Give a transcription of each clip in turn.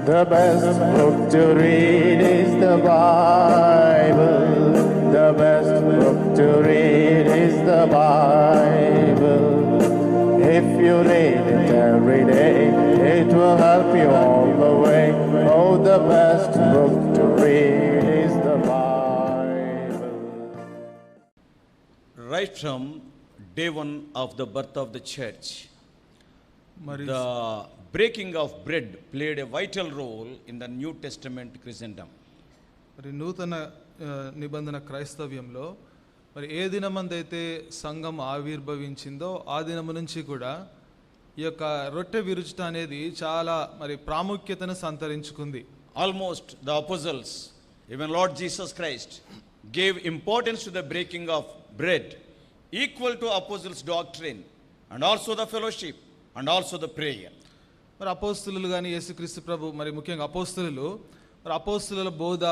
The best book to read is the Bible. The best book to read is the Bible. If you read it every day, it will help you all the way. Oh, the best book to read is the Bible. Right from day one of the birth of the church, the breaking of bread played a vital role in the New Testament Christendom. మరి నూతన నిబంధన క్రైస్తవ్యంలో మరి ఏ దినమందైతే సంఘం ఆవిర్భవించిందో ఆ దినము నుంచి కూడా ఈ యొక్క రొట్టె విరుచుట అనేది చాలా మరి ప్రాముఖ్యతను సంతరించుకుంది. Almost the apostles, even Lord Jesus Christ, gave importance to the breaking of bread equal to apostles' doctrine and also the fellowship and also the prayer. మరి అపోస్తలులు కానీ యేసుక్రీస్తు ప్రభు మరి ముఖ్యంగా అపోస్తలులు మరి అపోస్తలుల బోధ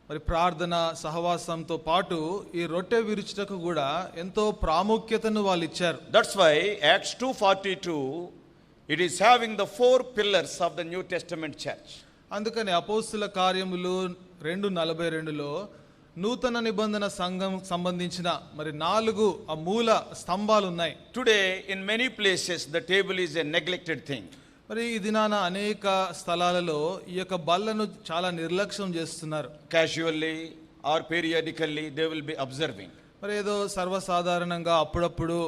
మరి ప్రార్థన సహవాసంతో పాటు ఈ రొట్టె విరుచుటకు కూడా ఎంతో ప్రాముఖ్యతను వాళ్ళు ఇచ్చారు. That's why Acts 2:42 it is having the 4 pillars of the New Testament church. అందుకని అపోస్తల కార్యములు 2:42లో నూతన నిబంధన సంఘం సంబంధించిన మరి 4 మూల స్తంభాలు ఉన్నాయి. Today in many places the table is a neglected thing. మరి ఈ దినాన అనేక స్థలాలలో ఈ యొక్క బల్లను చాలా నిర్లక్ష్యం చేస్తున్నారు. Casually or periodically they will be observing. మరి ఏదో సర్వసాధారణంగా అప్పుడప్పుడు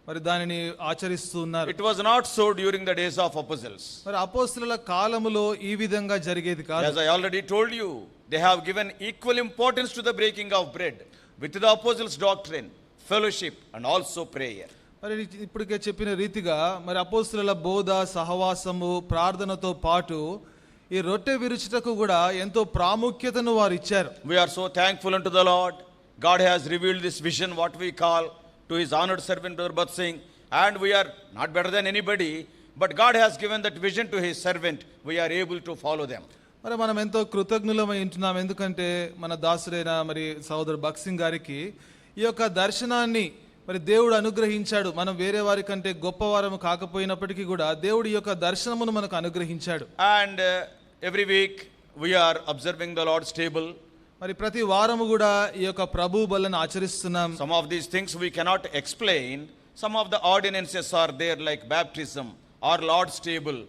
మరి దానిని ఆచరిస్తూ ఉన్నారు. It was not so during the days of apostles. మరి అపోస్తలుల కాలములో ఈ విధంగా జరిగేది కాదు. As I already told you, they have given equal importance to the breaking of bread with the apostles' doctrine, fellowship and also prayer. మరి ఇప్పటికే చెప్పిన రీతిగా మరి అపోస్తలుల బోధ సహవాసము ప్రార్థనతో పాటు ఈ రొట్టె విరుచుటకు కూడా ఎంతో ప్రాముఖ్యతను వారు ఇచ్చారు. We are so thankful unto the Lord. God has revealed this vision, what we call, to his honored servant Brother Bhatt Singh, and we are not better than anybody, but God has given that vision to his servant. We are able to follow them. మరి మనం ఎంతో కృతజ్ఞులమై ఉంటున్నాం. ఎందుకంటే మన దాసుడైన మరి సహోదరు భక్త్ సింగ్ గారికి ఈ యొక్క దర్శనాన్ని మరి దేవుడు అనుగ్రహించాడు. మనం వేరే వారి కంటే గొప్పవారము కాకపోయినప్పటికీ కూడా దేవుడి యొక్క దర్శనమును మనకు అనుగ్రహించాడు. And every week we are observing the Lord's table. మరి ప్రతి వారము కూడా ఈ యొక్క ప్రభు బలను ఆచరిస్తున్నాం. Some of these things we cannot explain. Some of the ordinances are there like baptism or Lord's table.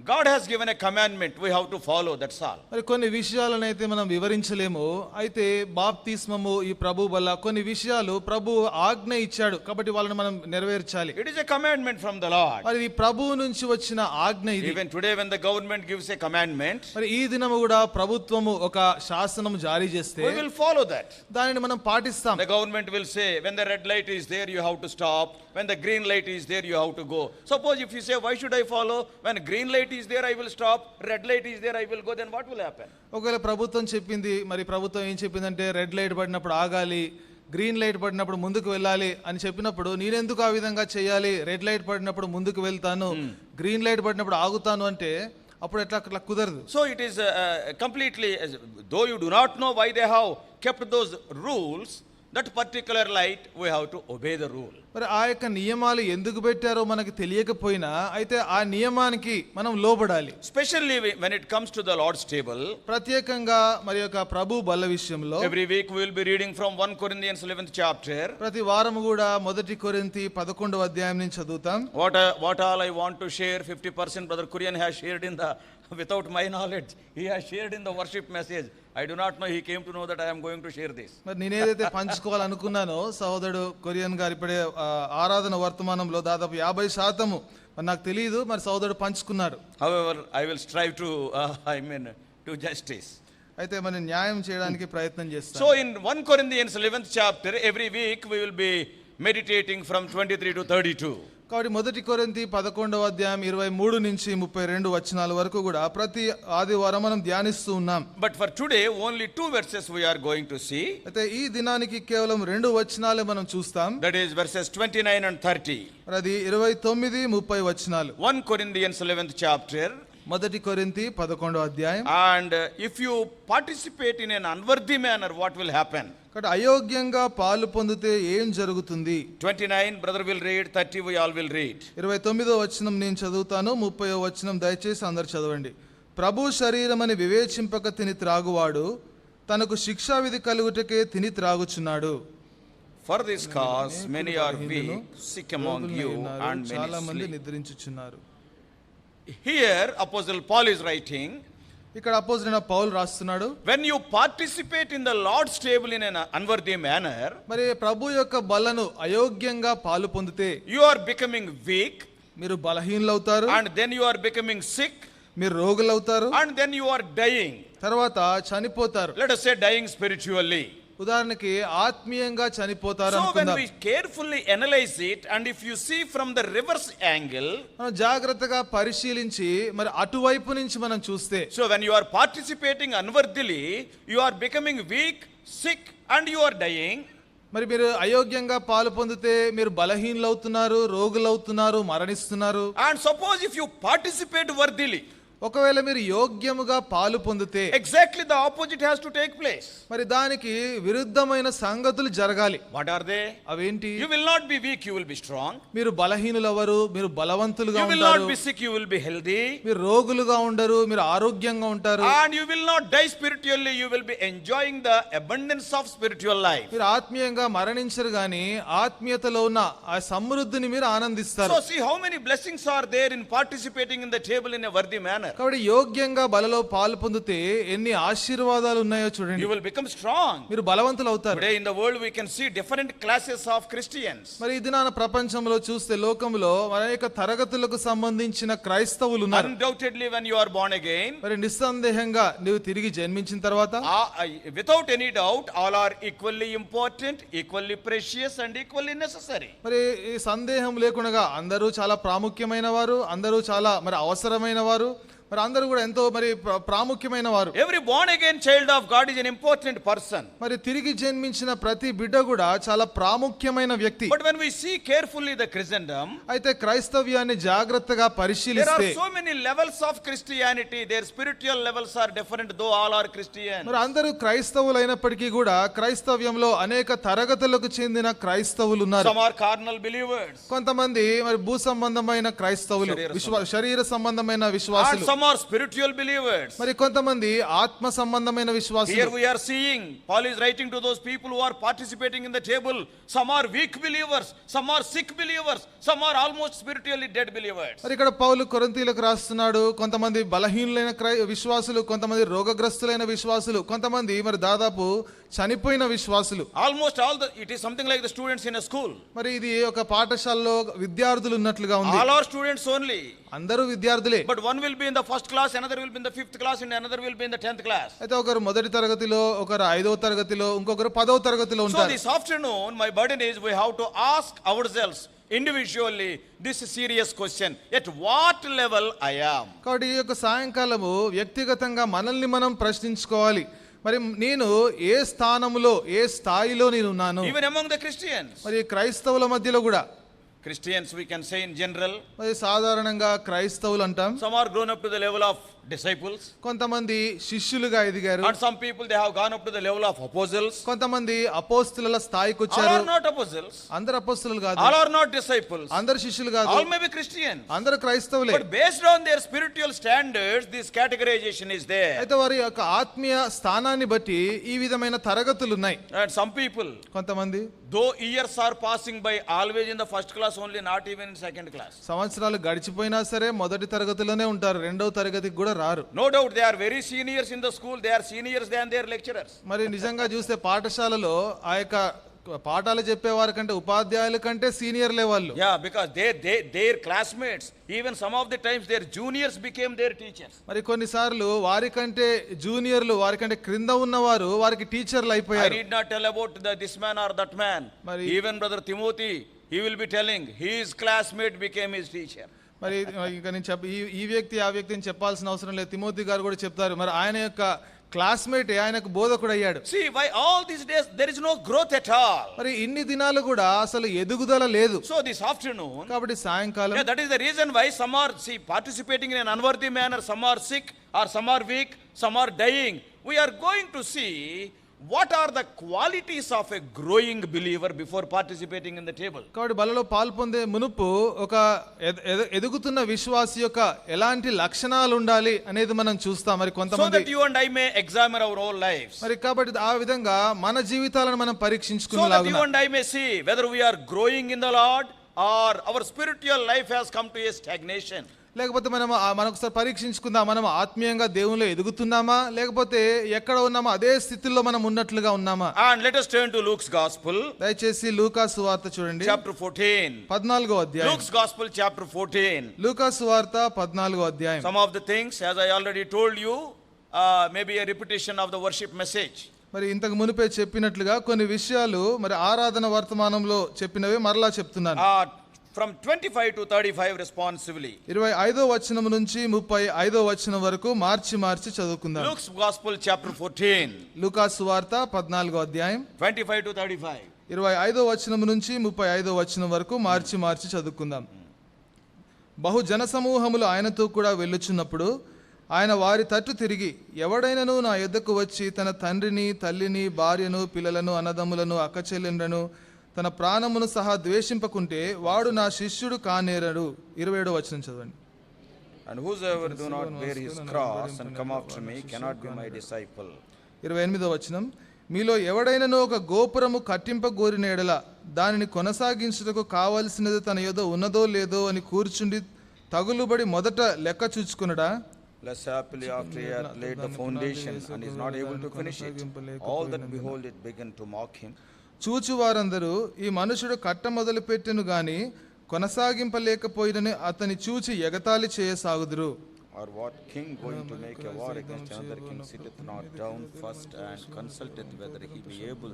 God has given a commandment, we have to follow, that's all. మరి కొన్ని విషయాలను అయితే మనం వివరించలేము. అయితే బాప్తిస్మము ఈ ప్రభు బల్ల కొన్ని విషయాలు ప్రభు ఆజ్ఞ ఇచ్చాడు కాబట్టి వాళ్ళని మనం నెరవేర్చాలి. It is a commandment from the Lord. మరి ఈ ప్రభువు నుంచి వచ్చిన ఆజ్ఞ ఇది. Even today when the government gives a commandment, మరి ఈ దినము కూడా ప్రభుత్వము ఒక శాసనం జారీ చేస్తే we will follow that. దానిని మనం పాటిస్తాం. The government will say when the red light is there you have to stop, when the green light is there you have to go. Suppose if you say why should I follow, when green light is there I will stop, red light is there I will go, then what will happen? ఒకవేళ ప్రభుత్వం చెప్పింది మరి ప్రభుత్వం ఏం చెప్పిందంటే red light పడినప్పుడు ఆగాలి, green light పడినప్పుడు ముందుకు వెళ్ళాలి అని చెప్పినప్పుడు నేనెందుకు ఆ విధంగా చేయాలి? రెడ్ లైట్ పడినప్పుడు ముందుకు వెళ్తాను, గ్రీన్ లైట్ పడినప్పుడు ఆగుతాను అంటే అప్పుడు అట్లా కుదరదు. So it is completely, though you do not know why they have kept those rules, that particular light we have to obey the rule. మరి ఆ యొక్క నియమాలు ఎందుకు పెట్టారో మనకు తెలియకపోయినా అయితే ఆ నియమానికి మనం లోబడాలి. Especially when it comes to the Lord's table, ప్రత్యేకంగా మరి యొక్క ప్రభు బల్ల విషయంలో every week we will be reading from 1 Corinthians 11th chapter. ప్రతి వారం కూడా 1 కొరింథీ 11వ అధ్యాయం నుంచి చదువుతాం. What all I want to share, 50% Brother Kurian has shared in the without my knowledge, he has shared in the worship message. I do not know, he came to know that I am going to share this. మరి నేనేదైతే పంచుకోవాలనుకున్నానో సహోదరుడు Korean గారు ఇప్పుడే ఆరాధన వర్తమానంలో దాదాపు 50% మరి నాకు తెలియదు, మరి సహోదరుడు పంచుకున్నారు. However, I will strive to do justice. అయితే మరి న్యాయం చేయడానికి ప్రయత్నం చేస్తాను. So in 1 Corinthians 11th chapter, every week we will be meditating from 23 to 32. కాబట్టి 1 కొరింథీ 11వ అధ్యాయం 23 నుంచి 32 వచనాల వరకు కూడా ప్రతి ఆదివారం మనం ధ్యానిస్తూ ఉన్నాం. But for today only 2 verses we are going to see. అయితే ఈ దినానికి కేవలం 2 వచనాలే మనం చూస్తాం. That is verses 29 and 30. అది 29 30 వచనాలు. 1 Corinthians 11th chapter. 1 కొరింథీ 11వ అధ్యాయం. And if you participate in an unworthy manner, what will happen? కాబట్టి అయోగ్యంగా పాలు పొందితే ఏం జరుగుతుంది? 29 brother will read, 30 we all will read. 29వ వచనం నేను చదువుతాను, 30వ వచనం దయచేసి అందరు చదవండి. ప్రభు శరీరమని వివేచింపక తిని త్రాగువాడు తనకు శిక్షావిధి కలుగుటకే తిని త్రాగుచున్నాడు. For this cause many are weak, sick among you, and చాలా many మంది sleep. నిద్రించుచున్నారు. Here Apostle Paul is writing, ఇక్కడ అపోజిట్ పౌలు రాస్తున్నాడు, when you participate in the Lord's table in an unworthy manner, మరి ప్రభు యొక్క బలను అయోగ్యంగా పాలు పొందితే you are becoming weak, మీరు బలహీనులవుతారు, and then you are becoming sick, మీరు రోగులవుతారు, and then you are dying. తర్వాత చనిపోతారు. Let us say dying spiritually. ఉదాహరణకి ఆత్మీయంగా చనిపోతారు So when అనుకుందాం. we carefully analyze it, and if you see from the reverse angle, మనం జాగ్రత్తగా పరిశీలించి మరి అటువైపు నుంచి మనం చూస్తే, so when you are participating unworthily, you are becoming weak, sick, and you are dying. మరి మీరు అయోగ్యంగా పాలు పొందితే మీరు బలహీనులవుతున్నారు, రోగులవుతున్నారు, మరణిస్తున్నారు. And suppose if you participate worthily, ఒకవేళ మీరు యోగ్యముగా పాలు పొందితే exactly the opposite has to take place. మరి దానికి విరుద్ధమైన సంగతులు జరగాలి. What are they? అవేంటి? You will not be weak, you will be strong. మీరు బలహీనులెవరు, మీరు బలవంతులుగా You will ఉంటారు. not be sick, you will be healthy. మీరు రోగులుగా ఉండరు, మీరు ఆరోగ్యంగా ఉంటారు. And you will not die spiritually, you will be enjoying the abundance of spiritual life. మీరు ఆత్మీయంగా మరణించరు గాని ఆత్మీయతలో ఉన్న ఆ సమృద్ధిని మీరు ఆనందిస్తారు. So see how many blessings are there in participating in the table in a worthy manner. కాబట్టి యోగ్యంగా బలలో పాలు పొందితే ఎన్ని ఆశీర్వాదాలు ఉన్నాయో చూడండి. You will become strong. మీరు బలవంతులు అవుతారు. Today in the world we can see different classes of Christians. మరి ఈ దినాన ప్రపంచంలో చూస్తే లోకంలో అనేక తరగతులకు సంబంధించిన క్రైస్తవులు ఉన్నారు. Undoubtedly when you are born again, మరి నిస్సందేహంగా నువ్వు తిరిగి జన్మించిన తర్వాత without any doubt, all are equally important, equally precious and equally necessary. మరి ఈ సందేహం లేకుండా అందరూ చాలా ప్రాముఖ్యమైన వారు, అందరూ చాలా మరి అవసరమైన వారు, మరి అందరూ కూడా ఎంతో మరి ప్రాముఖ్యమైన వారు. Every born again child of God is an important person. మరి తిరిగి జన్మించిన ప్రతి బిడ్డ కూడా చాలా ప్రాముఖ్యమైన వ్యక్తి. But when we see carefully the Christendom, అయితే క్రైస్తవ్యాన్ని జాగ్రత్తగా there పరిశీలిస్తే are so many levels of Christianity. Their spiritual levels are different, though all are Christians. మరి అందరూ క్రైస్తవులైనప్పటికీ కూడా క్రైస్తవ్యంలో అనేక తరగతులకు చెందిన క్రైస్తవులు ఉన్నారు. Some are carnal believers. కొంతమంది మరి భూ సంబంధమైన క్రైస్తవులు, శరీర సంబంధమైన విశ్వాసులు. And some are spiritual believers. మరి కొంతమంది ఆత్మ సంబంధమైన Here విశ్వాసులు. we are seeing Paul is writing to those people who are participating in the table. Some are weak believers, some are sick believers, some are almost spiritually dead believers. మరి ఇక్కడ పౌలు కొరింథీయులకు రాస్తున్నాడు, కొంతమంది బలహీనులైన విశ్వాసులు, కొంతమంది రోగగ్రస్తులైన విశ్వాసులు, కొంతమంది మరి దాదాపు చనిపోయిన విశ్వాసులు. Almost all it is something like the students in a school. మరి ఇది ఒక పాఠశాలలో విద్యార్థులు ఉన్నట్లుగా ఉంది. All are students only. అందరూ విద్యార్థులే. But one will be in the first class, another will be in the 5th class, and another will be in the 10th class. అయితే ఒకరు మొదటి తరగతిలో, ఒకరు 5వ తరగతిలో, ఇంకొకరు 10వ తరగతిలో So ఉంటారు. this afternoon my burden is we have to ask ourselves individually this serious question: at what level I am? కాబట్టి ఈ యొక్క సాయంకాలము వ్యక్తిగతంగా మనల్ని మనం ప్రశ్నించుకోవాలి. మరి నేను ఏ స్థానంలో, ఏ స్థాయిలో నేను ఉన్నాను? Even among the Christians. మరి క్రైస్తవుల మధ్యలో కూడా, Christians we can say in general, మరి సాధారణంగా క్రైస్తవులు అంటాం. some are grown up to the level of disciples, కొంతమంది శిష్యులుగా ఎదిగారు, and some people they have gone up to the level of apostles. కొంతమంది అపోస్తుల స్థాయికి All వచ్చారు. are not apostles, అందరు అపోస్తులు కాదు, all are not disciples, అందరు శిష్యులు కాదు, all may be Christians, అందరు క్రైస్తవులే. but based on their spiritual standards this categorization is there. అయితే వారి యొక్క ఆత్మీయ స్థానాన్ని బట్టి ఈ విధమైన తరగతులు ఉన్నాయి. And some people, కొంతమంది though years are passing by, always in the first class only, not even in second class. సంవత్సరాలు గడిచిపోయినా సరే మొదటి తరగతిలోనే ఉంటారు, రెండవ తరగతికి కూడా రారు. No doubt they are very seniors in the school, they are seniors than their lecturers. మరి నిజంగా చూస్తే పాఠశాలలో ఆ యొక్క పాఠాలు చెప్పేవారి కంటే, ఉపాధ్యాయుల కంటే సీనియర్లే వాళ్ళు. Yeah, because their classmates, even some of the times their juniors became their teachers. మరి కొన్నిసార్లు వారి కంటే జూనియర్లు, వారి కంటే క్రింద ఉన్నవారు వారికి టీచర్లు I అయిపోయారు. need not tell about this man or that man. Mari- Even brother Timothy, he will be telling his classmate became his teacher. మరి ఇంకా నేను ఈ వ్యక్తి ఆ వ్యక్తిని చెప్పాల్సిన అవసరం లేదు. తిమోతి గారు కూడా చెప్తారు, మరి ఆయన యొక్క క్లాస్మేట్ ఆయనకు బోధకుడు అయ్యాడు. See, why all these days there is no growth at all. మరి ఇన్ని దినాలు కూడా అసలు ఎదుగుదల లేదు. So this afternoon, కాబట్టి సాయంకాలం, yeah, that is the reason why some are participating in an unworthy manner, some are sick or some are weak, some are dying. We are going to see what are the qualities of a growing believer before participating in the table? కాబట్టి బలలో పాల్పొందే మునుపు ఒక ఎదుగుతున్న విశ్వాసి యొక్క ఎలాంటి లక్షణాలు ఉండాలి అనేది మనం చూస్తాం. మరి So కొంతమంది that you and I may examine our own lives. మరి కాబట్టి ఆ విధంగా మన జీవితాలను మనం So that you పరీక్షించుకునేలాగున and I may see whether we are growing in the Lord or our spiritual life has come to a stagnation. లేకపోతే మనం ఒకసారి పరీక్షించుకుందాం, మనం ఆత్మీయంగా దేవునిలో ఎదుగుతున్నామా లేకపోతే ఎక్కడ ఉన్నామా అదే స్థితిలో మనం ఉన్నట్లుగా ఉన్నామా. And let us turn to Luke's Gospel, దయచేసి లూకా సువార్త చూడండి, chapter 14. 14వ అధ్యాయం. Luke's Gospel, chapter 14. లూకా సువార్త 14వ అధ్యాయం. Some of the things, as I already told you, maybe a repetition of the worship message. మరి ఇంతకు మునిపే చెప్పినట్లుగా కొన్ని విషయాలు మరి ఆరాధన వర్తమానంలో చెప్పినవే మరలా చెప్తున్నాను. From 25 to 35 responsively. 25వ వచనం నుంచి 35వ వచనం వరకు మార్చి చదువుకుందాం. Luke's Gospel, chapter 14. లూకా సువార్త 14వ అధ్యాయం 25 to 35. 25వ వచనం నుంచి 35వ వచనం వరకు మార్చి చదువుకుందాం. బహు జనసమూహములు ఆయనతో కూడా వెళ్ళుచున్నప్పుడు ఆయన వారి తట్టు తిరిగి, ఎవడైనను నా యొద్దకు వచ్చి తన తండ్రిని, తల్లిని, భార్యను, పిల్లలను, అన్నదమ్ములను, అక్కచెల్లెండ్లను, తన ప్రాణమును సహా ద్వేషింపకుంటే వాడు నా శిష్యుడు కానేరడు. 27వ వచనం చదవండి. And whosoever do not bear his cross and come after me cannot be my disciple. 28వ వచనం, మీలో ఎవడైనను ఒక గోపురము కట్టింపగోరిన ఎడల దానిని కొనసాగించుటకు కావలసినది తన యొద్ద ఉన్నదో లేదో అని కూర్చుండి తగులుబడి మొదట లెక్క చూచుకునడా? Less happily after he had laid the foundation and is not able to finish it, all that behold it begin to mock him. చూచువారందరూ ఈ మనుషుడు కట్ట మొదలు పెట్టెను గాని కొనసాగింపలేకపోయినని అతని చూచి ఎగతాళి చేయసాగుదురు. Or what king going to make a war against another king sitteth not down first and consulteth whether he be able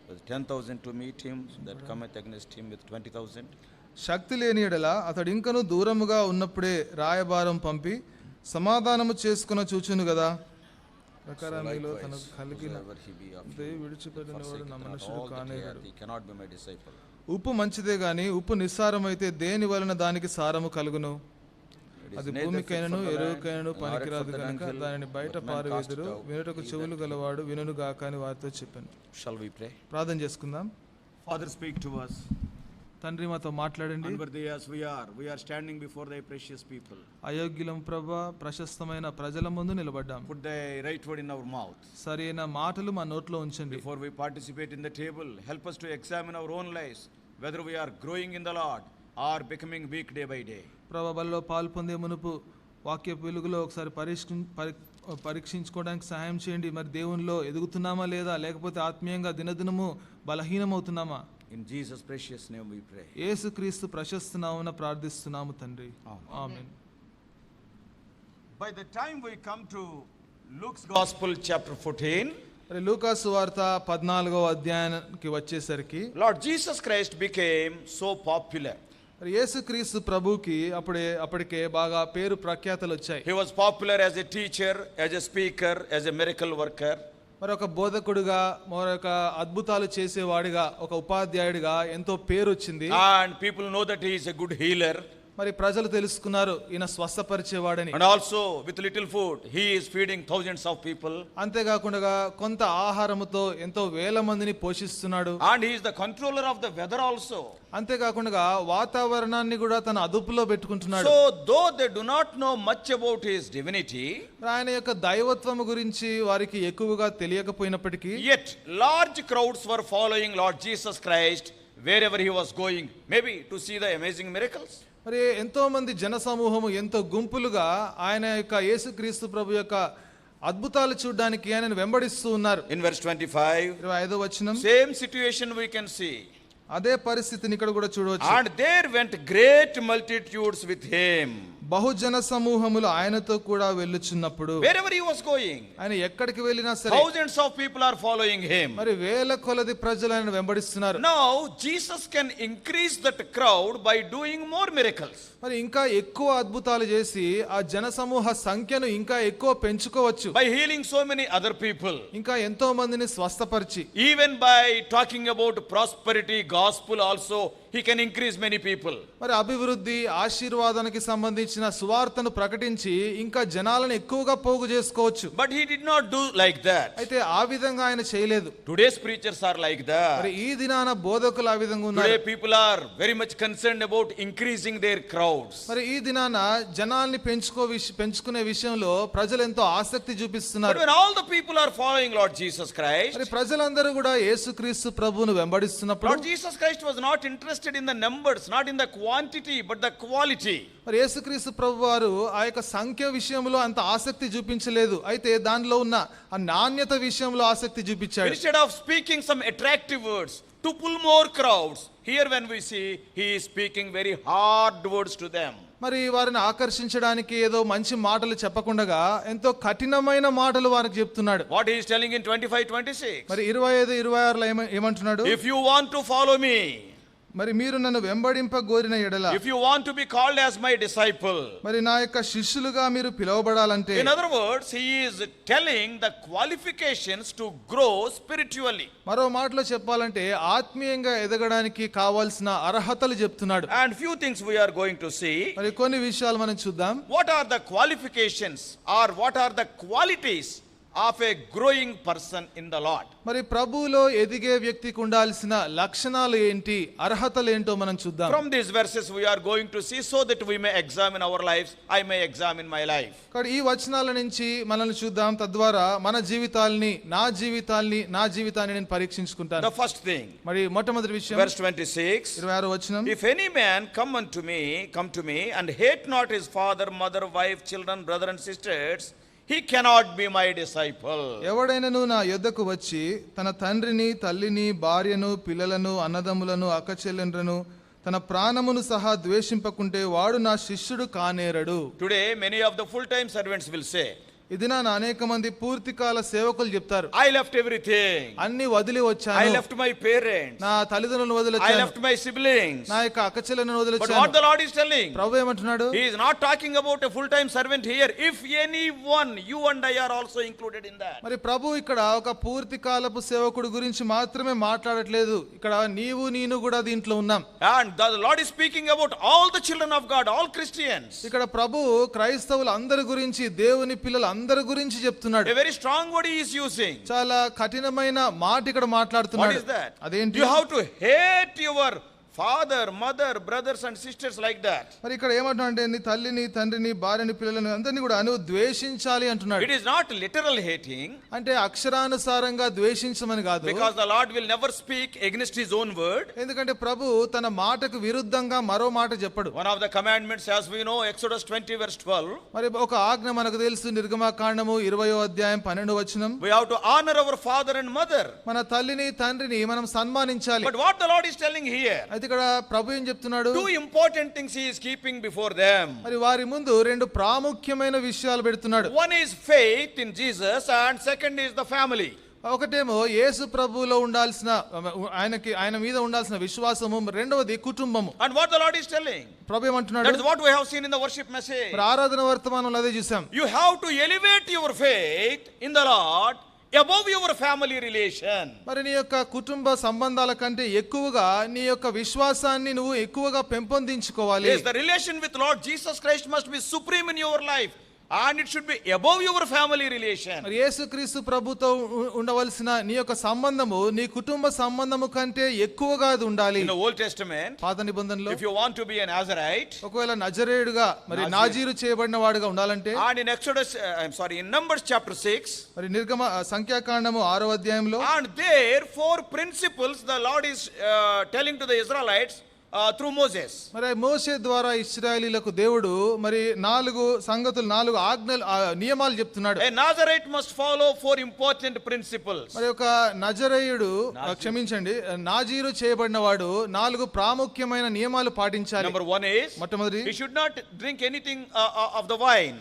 with 10,000 to meet him that cometh against him with 20,000? శక్తి లేని ఎడల అతడు ఇంకను దూరముగా ఉన్నప్పుడే రాయబారం పంపి సమాధానము చేసుకున్న చూచును కదా. ప్రకారం మీలో తనకు కలిగిన విడిచిపెట్టినవాడు నా మనుషుడు కానేరడు. ఉప్పు మంచిదే గాని ఉప్పు నిస్సారమైతే దేని వలన దానికి సారము కలుగును? అది భూమికైనను ఎరువుకైనను పనికిరాదు కనుక దానిని బయట పారవేదురు. వినుటకు చెవులు గలవాడు వినును గాక అని వారితో చెప్పాను. Shall we pray? ప్రార్థన చేసుకుందాం. Father, speak to us. తండ్రి మాతో మాట్లాడండి. Unworthy as we are standing before thy precious people. అయోగ్యులం ప్రభా, ప్రశస్తమైన ప్రజల ముందు నిలబడ్డాం. Put thy right word in our mouth. సరైన మాటలు మా నోట్లో ఉంచండి. Before we participate in the table, help us to examine our own lives, whether we are growing in the Lord or becoming weak day by day. ప్రభా, బలిలో పాల్పొందే మునుపు వాక్య వెలుగులో ఒకసారి పరీక్షించుకోవడానికి సహాయం చేయండి. మరి దేవునిలో ఎదుగుతున్నామా లేదా, లేకపోతే ఆత్మీయంగా దినదినము బలహీనమవుతున్నామా? In Jesus' precious name we pray. యేసుక్రీస్తు ప్రశస్త నామమున ప్రార్థిస్తున్నాము తండ్రి. ఆమేన్. By the time we come to Luke's Gospel, chapter 14, మరి లూకా సువార్త 14వ అధ్యాయానికి వచ్చేసరికి Lord Jesus Christ became so popular. మరి యేసుక్రీస్తు ప్రభుకి అప్పటికే బాగా పేరు ప్రఖ్యాతలు వచ్చాయి. He was popular as a teacher, as a speaker, as a miracle worker. మరి ఒక బోధకుడిగా, మరొక అద్భుతాలు చేసేవాడిగా, ఒక ఉపాధ్యాయుడిగా ఎంతో పేరు వచ్చింది. And people know that he is a good healer. మరి ప్రజలు తెలుసుకున్నారు ఈయన స్వస్థపరిచేవాడని. And also with little food he is feeding thousands of people. అంతేకాకుండా కొంత ఆహారముతో ఎంతో వేల మందిని పోషిస్తున్నాడు. And he is the controller of the weather also. అంతేకాకుండా వాతావరణాన్ని కూడా తన అదుపులో పెట్టుకుంటున్నాడు. So though they do not know much about his divinity, ఆయన యొక్క దైవత్వము గురించి వారికి ఎక్కువగా తెలియకపోయినప్పటికీ, yet large crowds were following Lord Jesus Christ wherever he was going, maybe to see the amazing miracles. మరి ఎంతో మంది జన సమూహము, ఎంతో గుంపులుగా ఆయన యొక్క యేసుక్రీస్తు ప్రభు యొక్క అద్భుతాలు చూడడానికి ఆయనను వెంబడిస్తూ ఉన్నారు. In verse 25, 25వ వచనం, same situation we can see. అదే పరిస్థితిని ఇక్కడ కూడా చూడవచ్చు. And there went great multitudes with him. బహుజన సమూహములు ఆయనతో కూడా వెళ్ళుచున్నప్పుడు, Wherever he was going, ఆయన ఎక్కడికి వెళ్ళినా సరే thousands of people are following him. మరి వేల కొలది ప్రజలు ఆయన వెంబడిస్తున్నారు. Now Jesus can increase that crowd by doing more miracles. మరి ఇంకా ఎక్కువ అద్భుతాలు చేసి ఆ జన సమూహ సంఖ్యను ఇంకా ఎక్కువ పెంచుకోవచ్చు. By healing so many other people. ఇంకా ఎంతో మందిని స్వస్థపరిచి, Even by talking about prosperity gospel also he can increase many people. మరి అభివృద్ధి ఆశీర్వాదానికి సంబంధించిన సువార్తను ప్రకటించి ఇంకా జనాలను ఎక్కువగా పోగు చేసుకోవచ్చు. But he did not do like that. అయితే ఆ విధంగా ఆయన చేయలేదు. Today's preachers are like that. మరి ఈ దినాన బోధకులు ఆ విధంగా ఉన్నారు. Today people are very much concerned about increasing their crowds. మరి ఈ దినాన జనాల్ని పెంచుకునే విషయంలో ప్రజలు ఎంతో ఆసక్తి చూపిస్తున్నారు. But when all the people are following Lord Jesus Christ, మరి ప్రజలందరూ కూడా యేసుక్రీస్తు ప్రభువును వెంబడిస్తున్నప్పుడు Lord Jesus Christ was not interested in the numbers, not in the quantity, but the quality. మరి యేసుక్రీస్తు ప్రభు వారు ఆ యొక్క సంఖ్య విషయంలో అంత ఆసక్తి చూపించలేదు. అయితే దానిలో ఉన్న ఆ నాణ్యత విషయంలో ఆసక్తి చూపించాడు. Instead of speaking some attractive words to pull more crowds, here when we see he is speaking very hard words to them. మరి వారిని ఆకర్షించడానికి ఏదో మంచి మాటలు చెప్పకుండా ఎంతో కఠినమైన మాటలు వారికి చెప్తున్నాడు. What he is telling in 25-26. మరి 25-26లో ఏమంటున్నాడు? If you want to follow me, మరి మీరు నన్ను వెంబడింప గోరిన ఎడల, if you want to be called as my disciple, మరి నా యొక్క శిష్యులుగా మీరు పిలువబడాలంటే, in other words he is telling the qualifications to grow spiritually. మరో మాటలో చెప్పాలంటే ఆత్మీయంగా ఎదగడానికి కావాల్సిన అర్హతలు చెప్తున్నాడు. And few things we are going to see. మరి కొన్ని విషయాలు మనం చూద్దాం. What are the qualifications or what are the qualities of a growing person in the Lord? మరి ప్రభువులో ఎదిగే వ్యక్తికి ఉండాల్సిన లక్షణాలు ఏంటి, అర్హతలు ఏంటో మనం చూద్దాం. From these verses we are going to see, so that we may examine our lives. I may examine my life. కాబట్టి ఈ వచనాల నుంచి మనల్ని చూద్దాం. తద్వారా మన జీవితాల్ని నా జీవితాన్ని నేను పరీక్షించుకుంటాను. The first thing, మరి మొట్టమొదటి విషయం verse 26, 26వ వచనం. if any man come to me and hate not his father, mother, wife, children, brother and sisters, he cannot be my disciple. ఎవడైనను నా యొద్దకు వచ్చి తన తండ్రిని, తల్లిని, భార్యను, పిల్లలను, అన్నదమ్ములను, అక్కచెల్లెండ్రను, తన ప్రాణమును సహా ద్వేషింపకుంటే వాడు నా శిష్యుడు కానేరడు. Today many of the full-time servants will say, ఇది నా అనేక మంది పూర్తికాల సేవకులు చెప్తారు, I left everything, అన్ని వదిలి I వచ్చాను, left my parents, నా తల్లిదండ్రులను వదిలి I వచ్చాను, left my siblings. నా యొక్క అక్కచెల్లెలను వదిలి But వచ్చాను. what the Lord is telling, ప్రభు ఏమంటున్నాడు? he is not talking about a full-time servant here. If anyone, you and I are also included in that. మరి ప్రభు ఇక్కడ ఒక పూర్తి కాలపు సేవకుడు గురించి మాత్రమే మాట్లాడట్లేదు. ఇక్కడ నీవు నేను కూడా దీంట్లో ఉన్నాం. And the Lord is speaking about all the children of God, all Christians. ఇక్కడ ప్రభు క్రైస్తవులు అందరి గురించి, దేవుని పిల్లలు అందరి గురించి చెప్తున్నాడు. A very strong word he is using. చాలా కఠినమైన మాట ఇక్కడ What మాట్లాడుతున్నాడు. is that? అదేంటి? You have to hate your father, mother, brothers and sisters like that. మరి ఇక్కడ ఏమంటున్నాడు? నీ తల్లిని, తండ్రిని, భార్యని, పిల్లలను అందరినీ కూడా నువ్వు ద్వేషించాలి అంటున్నాడు. It is not literal hating, అంటే అక్షరానుసారంగా ద్వేషించమని కాదు. because the Lord will never speak against his own word. ఎందుకంటే ప్రభు తన మాటకు విరుద్ధంగా మరో మాట చెప్పడు. One of the commandments, as we know, Exodus 20 verse 12, మరి ఒక ఆజ్ఞ మనకు తెలుసు, నిర్గమకాండము 20వ అధ్యాయం 12వ వచనం. we have to honor our father and mother. మన తల్లిని, తండ్రిని మనం సన్మానించాలి. But what the Lord is telling here, అయితే ఇక్కడ ప్రభు ఏం చెప్తున్నాడు? two important things he is keeping before them. మరి వారి ముందు రెండు ప్రాముఖ్యమైన విషయాలు పెడుతున్నాడు. One is faith in Jesus and second is the family. ఒకటేమో యేసు ప్రభువులో ఉండాల్సిన, ఆయన మీద ఉండాల్సిన విశ్వాసము, రెండవది కుటుంబము. And what the Lord is telling, Prabhu that ఏమంటున్నాడు? is what we have seen in the worship message. మరి ఆరాధన వర్తమానంలో అదే చూసాం. You have to elevate your faith in the Lord above your family relation. మరి నీ యొక్క కుటుంబ సంబంధాల కంటే ఎక్కువగా నీ యొక్క విశ్వాసాన్ని నువ్వు ఎక్కువగా పెంపొందించుకోవాలి. Yes, the relation with Lord Jesus Christ must be supreme in your life. And it should be above your family relation. మరి యేసుక్రీస్తు ప్రభుతో ఉండవలసిన నీ యొక్క సంబంధము నీ కుటుంబ సంబంధము కంటే ఎక్కువగా అది ఉండాలి. In the Old Testament, పాత నిబంధనలో if you want to be a Nazarite, ఒకవేళ నజరేయుడుగా మరి నాజీరు చేయబడిన వాడుగా ఉండాలంటే, and in in Numbers chapter 6, మరి నిర్గమ సంఖ్యాకాండము 6వ అధ్యాయంలో, and there 4 principles the Lord is telling to the Israelites through Moses. మరి మోషే ద్వారా ఇశ్రాయేలీలకు దేవుడు మరి 4 సంగతులు, 4 ఆజ్ఞలు, నియమాలు చెప్తున్నాడు. A Nazarite must follow 4 important principles. మరి ఒక నజరేయుడు, క్షమించండి, నాజీరు చేయబడిన వాడు 4 ప్రాముఖ్యమైన నియమాలు పాటించాలి. Number 1 is, మొట్టమొదటి, he should not drink anything of the wine.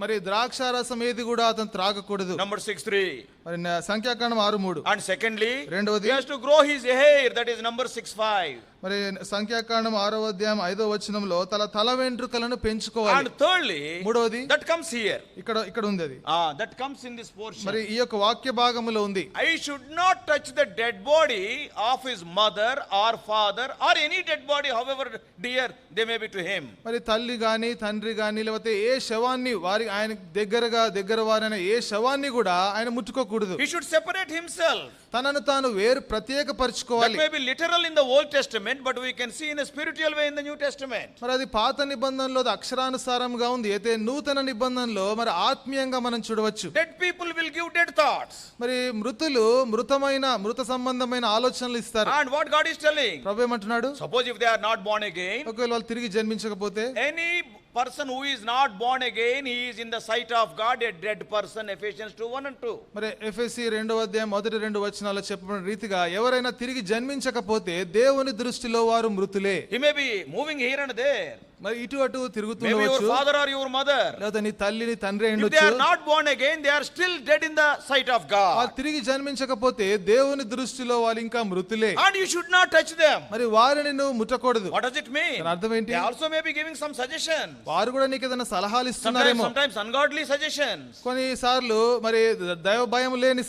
మరి ద్రాక్షారసం ఏది కూడా అతను త్రాగకూడదు. Number 6:3. మరి సంఖ్యాకాండం 6:3. And secondly, రెండవది, he has to grow his hair, that is number 6:5. మరి సంఖ్యాకాండం 6వ అధ్యాయం 5వ వచనంలో తల వెంట్రుకలను పెంచుకోవాలి. And thirdly, మూడవది that comes here. ఇక్కడ ఉంది అది. That comes in this portion. మరి ఈ యొక్క వాక్య భాగములో ఉంది. I should not touch the dead body of his mother or father or any dead body, however dear they may be to him. మరి తల్లి గాని తండ్రి గాని లేకపోతే ఏ శవాన్ని ఆయన దగ్గర వారైన ఏ శవాన్ని కూడా ఆయన ముట్టుకోకూడదు. He should separate himself. తనను తాను వేరు ప్రత్యేకపరచుకోవాలి. That may be literal in the Old Testament, but we can see in a spiritual way in the New Testament. మరి అది పాత నిబంధనలో అక్షరానుసారంగా ఉంది. అయితే నూతన నిబంధనలో మరి ఆత్మీయంగా మనం చూడవచ్చు. Dead people will give dead thoughts. మరి మృత సంబంధమైన ఆలోచనలు ఇస్తారు. And what God is telling? ప్రభు ఏమంటున్నాడు? Suppose if they are not born again, ఒకవేళ వాళ్ళు తిరిగి జన్మించకపోతే, any person who is not born again, he is in the sight of God a dead person. Ephesians 2:1 and 2. మరి ఎఫెసీ 2వ అధ్యాయం మొదటి 2 వచనాల్లో చెప్పబడిన రీతిగా ఎవరైనా తిరిగి జన్మించకపోతే దేవుని దృష్టిలో వారు మృతులే. He may be moving here and there. మరి ఇటు అటు తిరుగుతుండవచ్చు. Maybe your father or your mother. లేదా నీ తల్లి నీ తండ్రి If they ఉండొచ్చు. are not born again, they are still dead in the sight of God. వాళ్ళు తిరిగి జన్మించకపోతే దేవుని దృష్టిలో వాళ్ళు ఇంకా మృతులే. And you should not touch them. మరి వారిని నువ్వు ముట్టకూడదు. What does it mean? దాని అర్థం ఏంటి? They also may be giving some suggestions. వారు కూడా నీకు ఏదైనా సలహాలు ఇస్తున్నారేమో. Sometimes ungodly suggestions. కొన్నిసార్లు మరి దైవ భయం లేని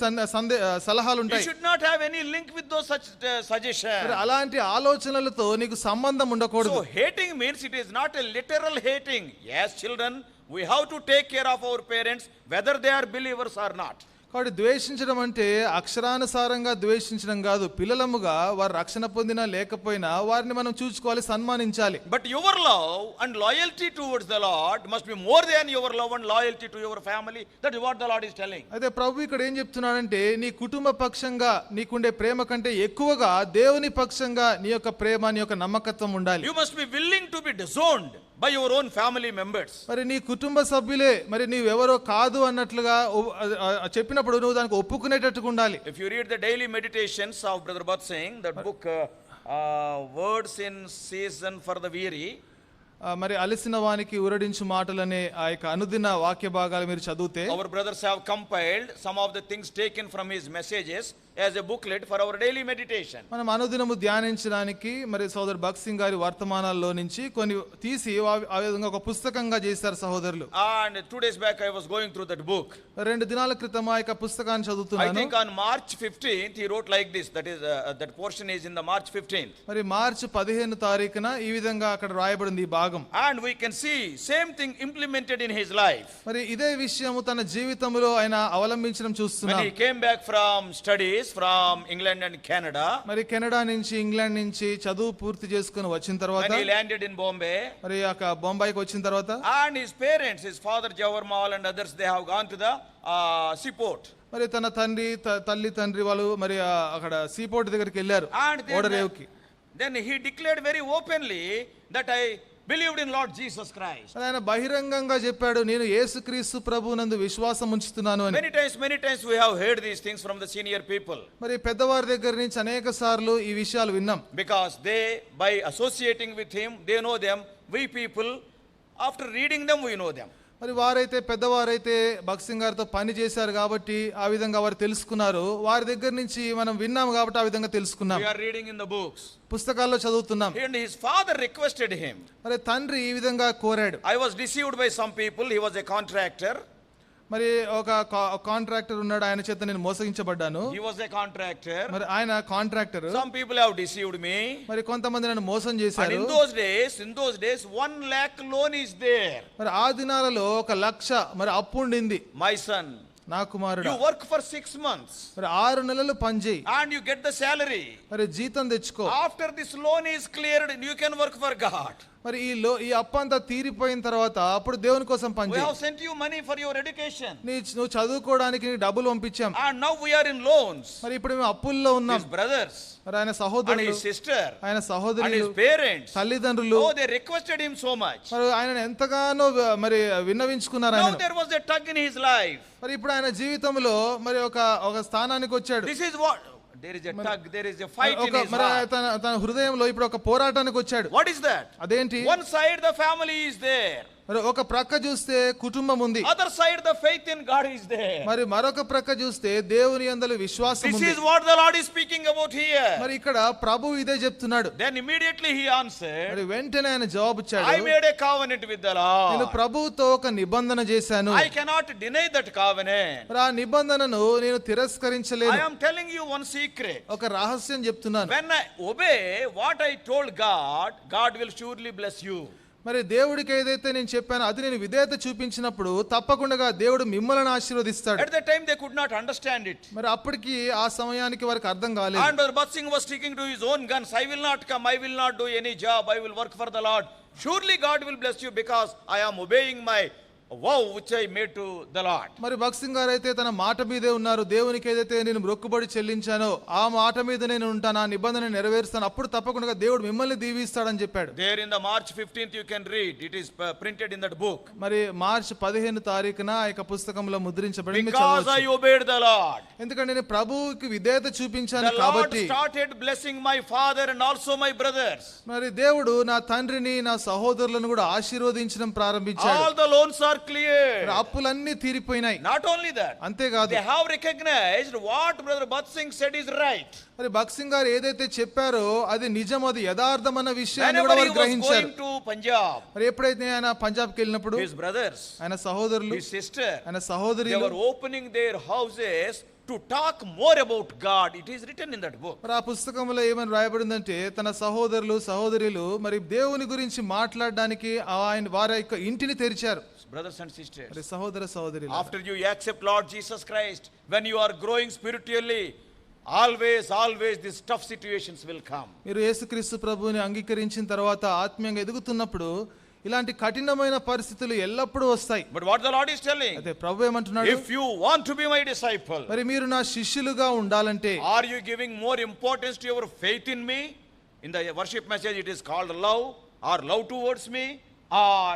సలహాలు You ఉంటాయి. should not have any link with those such suggestions. మరి అలాంటి ఆలోచనలతో నీకు సంబంధం ఉండకూడదు. So hating means it is not a literal hating. Yes, children, we have to take care of our parents whether they are believers or not. కాబట్టి ద్వేషించడం అంటే అక్షరానుసారంగా ద్వేషించడం కాదు. పిల్లలముగా వారు రక్షణ పొందినా లేకపోయినా వారిని మనం చూసుకోవాలి, సన్మానించాలి. But your love and loyalty towards the Lord must be more than your love and loyalty to your family. That is what the Lord is telling. అయితే ప్రభు ఇక్కడ ఏం చెప్తున్నాడంటే నీ కుటుంబ పక్షంగా నీకుండే ప్రేమ కంటే ఎక్కువగా దేవుని పక్షంగా నీ యొక్క ప్రేమ నీ యొక్క నమ్మకత్వం ఉండాలి. You must be willing to be disowned by your own family members. మరి నీ కుటుంబ సభ్యులే మరి నీవెవరో కాదు అన్నట్లుగా చెప్పినప్పుడు నువ్వు దానికి ఒప్పుకునేటట్టుగా ఉండాలి. If you read the daily meditations of Brother Bhatt Singh, that book Words in Season for the Weary, మరి అలసిన వానికి ఉరడించు మాటలనే ఆ యొక్క అనుదిన వాక్య భాగాలు మీరు చదివితే, our brothers have compiled some of the things taken from his messages as a booklet for our daily meditation. మనం అనుదినము ధ్యానించడానికి మరి సోదరు భగత్ సింగ్ గారి వర్తమానాల్లో నుంచి కొన్ని తీసి ఆ విధంగా ఒక పుస్తకంగా చేశారు సహోదరులు. And 2 days back I was going through that book. 2 దినాల క్రితం ఆ యొక్క పుస్తకాన్ని I చదువుతున్నాను. think on March 15th he wrote like this. That is that portion is in the March 15th. మరి మార్చి 15 తారీఖున ఈ విధంగా అక్కడ రాయబడింది ఈ భాగం. And we can see same thing implemented in his life. మరి ఇదే విషయము తన జీవితంలో ఆయన అవలంబించడం చూస్తున్నాం. When he came back from studies from England and Canada, మరి కెనడా నుంచి ఇంగ్లాండ్ నుంచి చదువు పూర్తి చేసుకుని వచ్చిన తర్వాత, when he landed in Bombay, మరి బొంబాయికి వచ్చిన తర్వాత, and his parents, his father Jawaharlal and others, they have gone to the seaport. మరి తన తల్లి తండ్రి వాళ్ళు మరి అక్కడ సీపోర్ట్ దగ్గరికి వెళ్ళారు, ఓడరేవుకి. Then he declared very openly that I believed in Lord Jesus Christ. ఆయన బహిరంగంగా చెప్పాడు, నేను యేసుక్రీస్తు ప్రభువునందు విశ్వాసం ఉంచుతున్నాను అని. Many times we have heard these things from the senior people. మరి పెద్దవారి దగ్గర నుంచి అనేక సార్లు ఈ విషయాలు విన్నాం. Because they, by associating with him, they know them. We people, after reading them, we know them. మరి వారైతే పెద్దవారైతే భగత్ సింగ్ గారితో పని చేశారు కాబట్టి ఆ విధంగా వారు తెలుసుకున్నారు. వారి దగ్గర నుంచి మనం విన్నాము కాబట్టి ఆ విధంగా తెలుసుకున్నాం. We are reading in the books. పుస్తకాల్లో చదువుతున్నాం. And his father requested him. మరి తండ్రి ఈ విధంగా కోరాడు. I was deceived by some people. He was a contractor. మరి ఒక కాంట్రాక్టర్ ఉన్నాడు, ఆయన చేత నేను మోసగించబడ్డాను. He was a contractor. మరి ఆయన contractor. Some people have deceived me. మరి కొంతమంది నన్ను మోసం చేశారు. And in those days 1 lakh loan is there. మరి ఆ దినాలలో 1 లక్ష మరి అప్పు ఉండింది. My son, నా కుమారుడు, you work for 6 months. మరి 6 నెలలు పని చేయి. And you get the salary. మరి జీతం తెచ్చుకో. After this loan is cleared, you can work for God. మరి ఈ అప్పు అంతా తీరిపోయిన తర్వాత అప్పుడు దేవుని కోసం పని We చేయి. have sent you money for your education. నువ్వు చదువుకోవడానికి నీ డబ్బులు పంపించాం. And now we are in loans. మరి ఇప్పుడు మేము అప్పుల్లో ఉన్నాం. His brothers, మరి ఆయన and సహోదరులు, his sister, ఆయన and సహోదరులు, his parents, తల్లిదండ్రులు, oh, they requested him so much. మరి ఆయన ఎంతగానో మరి విన్నవించుకున్నారు Now ఆయన. there was a tug in his life. మరి ఇప్పుడు ఆయన జీవితంలో మరి ఒక స్థానానికి వచ్చాడు. This is what there is a tug, there is a fight in his మరి heart. తన హృదయంలో ఇప్పుడు ఒక పోరాటానికి వచ్చాడు. What is that? అదేంటి? One side the family is there. మరి ఒక ప్రక్క చూస్తే కుటుంబం ఉంది, Other side, the faith in God is there. మరి మరొక ప్రక్క చూస్తే దేవుని యందలి విశ్వాసం This ఉంది. is what the Lord is speaking about here. మరి ఇక్కడ ప్రభు ఇదే చెప్తున్నాడు. Then immediately he answered, మరి వెంటనే ఆయన జవాబు ఇచ్చాడు, I made a covenant with the నేను Lord. ప్రభువుతో ఒక నిబంధన చేశాను, I cannot deny that covenant. మరి ఆ నిబంధనను నేను I తిరస్కరించలేను. am telling you one secret. ఒక రహస్యం చెప్తున్నాను. When I obey what I told God, God will surely bless you. మరి దేవుడికి ఏదైతే నేను చెప్పానో అది నేను విధేయత చూపించినప్పుడు తప్పకుండా దేవుడు మిమ్మల్ని ఆశీర్వదిస్తాడు. At that time they could not understand it. మరి అప్పటికి ఆ సమయానికి వారికి అర్థం కాలేదు. And Brother Bhatt Singh was sticking to his own guns. I will not come. I will not do any job. I will work for the Lord. Surely God will bless you because I am obeying my vow which I made to the Lord. మరి భక్త్ సింగ్ గారు అయితే తన మాట మీదే ఉన్నారు. దేవునికి ఏదైతే నేను మొక్కుబడి చెల్లించానో ఆ మాట మీద నేను ఉంటాను, ఆ నిబంధన నెరవేరుస్తాను, అప్పుడు తప్పకుండా దేవుడు మిమ్మల్ని దీవిస్తాడని చెప్పాడు. There in the March 15th you can read. It is printed in that book. మరి మార్చి 15 తారీఖున ఆ యొక్క పుస్తకంలో ముద్రించబడింది. Because I obeyed the Lord. ఎందుకంటే నేను ప్రభువుకి విధేయత చూపించాను The Lord కాబట్టి. started blessing my father and also my brothers. మరి దేవుడు నా తండ్రిని నా సహోదరులను కూడా ఆశీర్వదించడం ప్రారంభించాడు. All the loans are clear. మరి అప్పులన్నీ తీరిపోయినాయి. Not only that, అంతేకాదు they have recognized what Brother Bhatt Singh said is right. మరి భక్త్ సింగ్ గారు ఏదైతే చెప్పారో అది నిజం, అది యథార్థమన్న విషయాన్ని Whenever కూడా he వారు was గ్రహించారు. going to Punjab, మరి ఎప్పుడైతే ఆయన పంజాబ్కి వెళ్ళినప్పుడు his brothers, ఆయన సహోదరులు his sister, ఆయన they సహోదరులు were opening their houses to talk more about God. It is written in that book. మరి ఆ పుస్తకంలో ఏమని రాయబడిందంటే తన సహోదరులు సహోదరులు మరి దేవుని గురించి మాట్లాడడానికి ఆయన వారి యొక్క ఇంటిని తెరిచారు. Brothers and sisters, మరి సహోదర సహోదరులు, after you accept Lord Jesus Christ, when you are growing spiritually, always these tough situations will come. మీరు యేసుక్రీస్తు ప్రభువుని అంగీకరించిన తర్వాత ఆత్మీయంగా ఎదుగుతున్నప్పుడు ఇలాంటి కఠినమైన పరిస్థితులు ఎల్లప్పుడూ వస్తాయి. But what the Lord is telling, అయితే ప్రభు ఏమంటున్నాడు, if you want to be my disciple, మరి మీరు నా శిష్యులుగా ఉండాలంటే are you giving more importance to your faith in me? In the worship message it is called love, or love towards me, or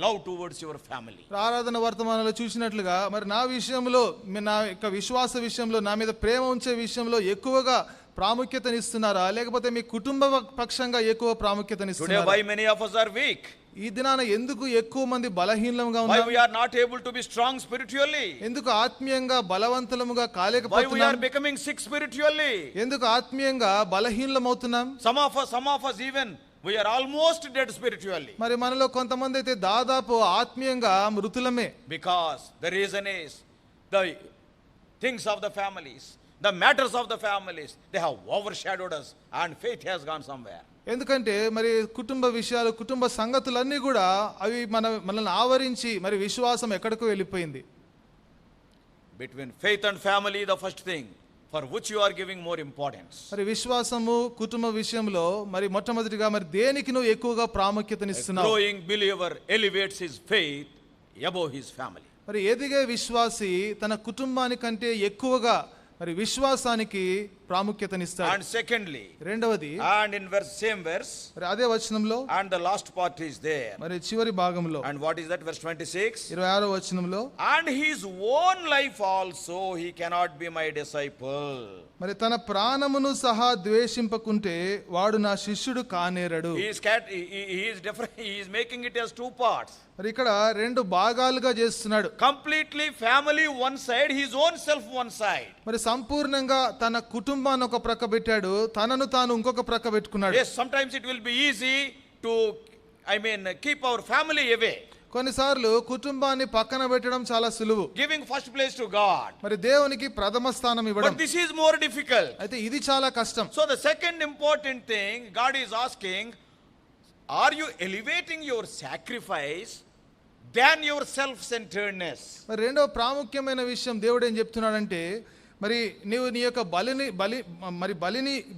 love towards your family. ఆరాధన వర్తమానంలో చూసినట్లుగా మరి నా విషయంలో నా యొక్క విశ్వాస విషయంలో నా మీద ప్రేమ ఉంచే విషయంలో ఎక్కువగా ప్రాముఖ్యతనిస్తున్నారా, లేకపోతే మీ కుటుంబ పక్షంగా ఎక్కువ Today ప్రాముఖ్యతనిస్తున్నారా? why many of us are weak? ఈ దినాన ఎందుకు ఎక్కువ మంది బలహీనంగా Why ఉన్నారు? we are not able to be strong spiritually? ఎందుకు ఆత్మీయంగా బలవంతులముగా Why we are కాలేకపోతున్నాం? becoming sick spiritually? ఎందుకు ఆత్మీయంగా బలహీనమవుతున్నాం? Some of us even we are almost dead spiritually. మరి మనలో కొంతమంది అయితే దాదాపు ఆత్మీయంగా మృతులమే. Because the reason is the things of the families, the matters of the families, they have overshadowed us and faith has gone somewhere. ఎందుకంటే మరి కుటుంబ విషయాలు కుటుంబ సంగతులన్నీ కూడా అవి మనల్ని ఆవరించి మరి విశ్వాసం ఎక్కడికో వెళ్ళిపోయింది. Between faith and family, the first thing for which you are giving more importance. మరి విశ్వాసము కుటుంబ విషయంలో మరి మొట్టమొదటిగా మరి దేనికి నువ్వు ఎక్కువగా A ప్రాముఖ్యతనిస్తున్నావు? growing believer elevates his faith above his family. మరి ఎదిగే విశ్వాసి తన కుటుంబానికంటే ఎక్కువగా మరి విశ్వాసానికి ప్రాముఖ్యతనిస్తాడు. And secondly, రెండవది and in same verse, మరి అదే వచనంలో and the last part is there. మరి చివరి భాగంలో And what is that? Verse 26. 26వ వచనంలో And his own life also he cannot be my disciple. మరి తన ప్రాణమును సహా ద్వేషింపకుంటే వాడు నా శిష్యుడు కానేరడు. He is different. He is making it as two parts. మరి ఇక్కడ రెండు భాగాలుగా చేస్తున్నాడు. Completely family one side, his own self one side. మరి సంపూర్ణంగా తన కుటుంబాన్ని ఒక ప్రక్క పెట్టాడు, తనను తాను ఇంకొక ప్రక్క పెట్టుకున్నాడు. Yes, sometimes it will be easy to, keep our family away. కొన్నిసార్లు కుటుంబాన్ని పక్కన పెట్టడం చాలా సులువు, Giving first place to God. మరి దేవునికి ప్రథమ స్థానం ఇవ్వడం. But this is more difficult. అయితే ఇది చాలా కష్టం. So the second important thing God is asking, are you elevating your sacrifice than your self-centeredness? మరి రెండవ ప్రాముఖ్యమైన విషయం దేవుడు ఏం చెప్తున్నాడంటే మరి నీవు నీ యొక్క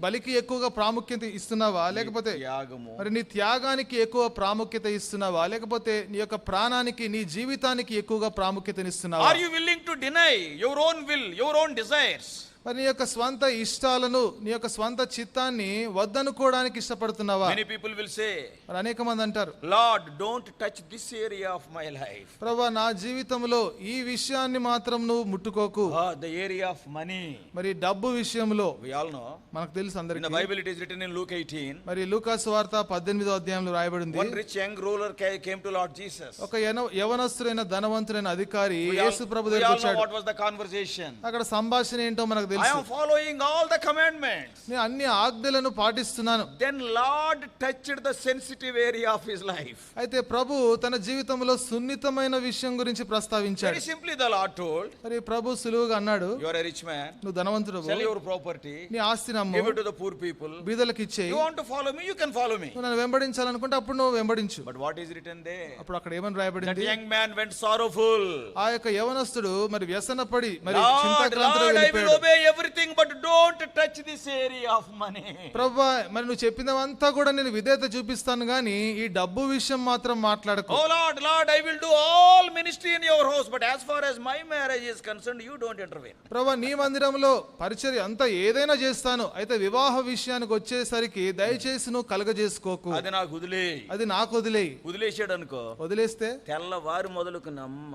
బలికి ఎక్కువగా ప్రాముఖ్యత ఇస్తున్నావా, లేకపోతే త్యాగము. మరి నీ త్యాగానికి ఎక్కువ ప్రాముఖ్యత ఇస్తున్నావా, లేకపోతే నీ యొక్క ప్రాణానికి నీ జీవితానికి ఎక్కువగా ప్రాముఖ్యతనిస్తున్నావా? Are you willing to deny your own will, your own desires? మరి నీ యొక్క స్వంత ఇష్టాలను నీ యొక్క స్వంత చిత్తాన్ని వద్దనుకోవడానికి ఇష్టపడుతున్నావా? Many people will say, మరి అనేక మంది అంటారు, Lord, don't touch this area of my life. ప్రభువా నా జీవితంలో ఈ విషయాన్ని మాత్రం నువ్వు ముట్టుకోకు. The area of money. మరి డబ్బు విషయంలో We all know. మనకు తెలుసు In the అందరికీ. Bible it is written in Luke 18. మరి లూకాసు వార్త 18వ అధ్యాయంలో రాయబడింది. One rich young ruler came to Lord Jesus. ఒక యవనస్తుడైన ధనవంతుడైన అధికారి We యేసు ప్రభు all దగ్గరికి know వచ్చాడు. what was the conversation. అక్కడ సంభాషణ ఏంటో మనకు I తెలుసు. am following all the commandments. నేను అన్ని ఆజ్ఞలను పాటిస్తున్నాను. Then Lord touched the sensitive area of his life. అయితే ప్రభు తన జీవితంలో సున్నితమైన విషయం గురించి ప్రస్తావించాడు. Very simply the Lord told, మరి ప్రభు సులువుగా అన్నాడు, you are a rich man, నువ్వు ధనవంతుడు, sell your property, నీ ఆస్తిని అమ్ము, give it to the poor people. బీదలకు ఇచ్చేయి. You want to follow me, you can follow me. నువ్వు నన్ను వెంబడించాలనుకుంటే అప్పుడు నువ్వు వెంబడించు. But what is written there? అప్పుడు అక్కడ ఏమని That రాయబడింది? young man went sorrowful. ఆ యొక్క యవనస్తుడు మరి వ్యసనపడి మరి Lord, చింతాక్రాంతుడై Lord, I will వెళ్ళిపోయాడు. obey everything, but don't touch this area of money. ప్రభువా మరి నువ్వు చెప్పినవంతా కూడా నేను విధేయత చూపిస్తాను గానీ ఈ డబ్బు విషయం మాత్రం మాట్లాడకు. Oh Lord, Lord, I will do all ministry in your house, but as far as my marriage is concerned, you don't intervene. ప్రభువా నీ మందిరంలో పరిచర్య అంతా ఏదైనా చేస్తాను, అయితే వివాహ విషయానికి వచ్చేసరికి దయచేసి నువ్వు కలగజేసుకోకు. అది నాకు వదిలేయ్. అది నాకు వదిలేయి. వదిలేసాడు అనుకో, వదిలేస్తే తెల్లవారు మొదలుకు నమ్మ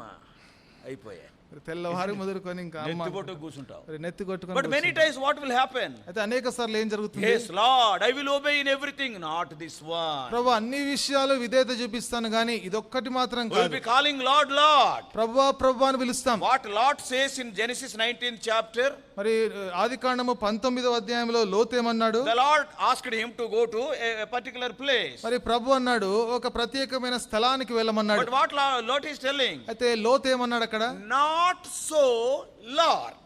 అయిపోయా, తెల్లవారు మొదలుకొని ఇంకా అమ్మ నెత్తిపోటు కూర్చుంటావు. మరి నెత్తి But కొట్టుకొని many times what will happen? అయితే అనేక సార్లు ఏం జరుగుతుంది? Yes, Lord, I will obey in everything, not this one. ప్రభు అన్ని విషయాలు విధేయత చూపిస్తాను గానీ ఇదొక్కటి మాత్రం We will కాదు. be calling Lord, Lord. ప్రభువా ప్రభువా అని పిలుస్తాం. What Lord says in Genesis 19th chapter, మరి ఆదికాండము 19వ అధ్యాయంలో లోతు ఏమన్నాడు? the Lord asked him to go to a particular place. మరి ప్రభు అన్నాడు ఒక ప్రత్యేకమైన స్థలానికి వెళ్ళమన్నాడు. But what Lot is telling? అయితే లోతు ఏమన్నాడు అక్కడ? Not so, Lord.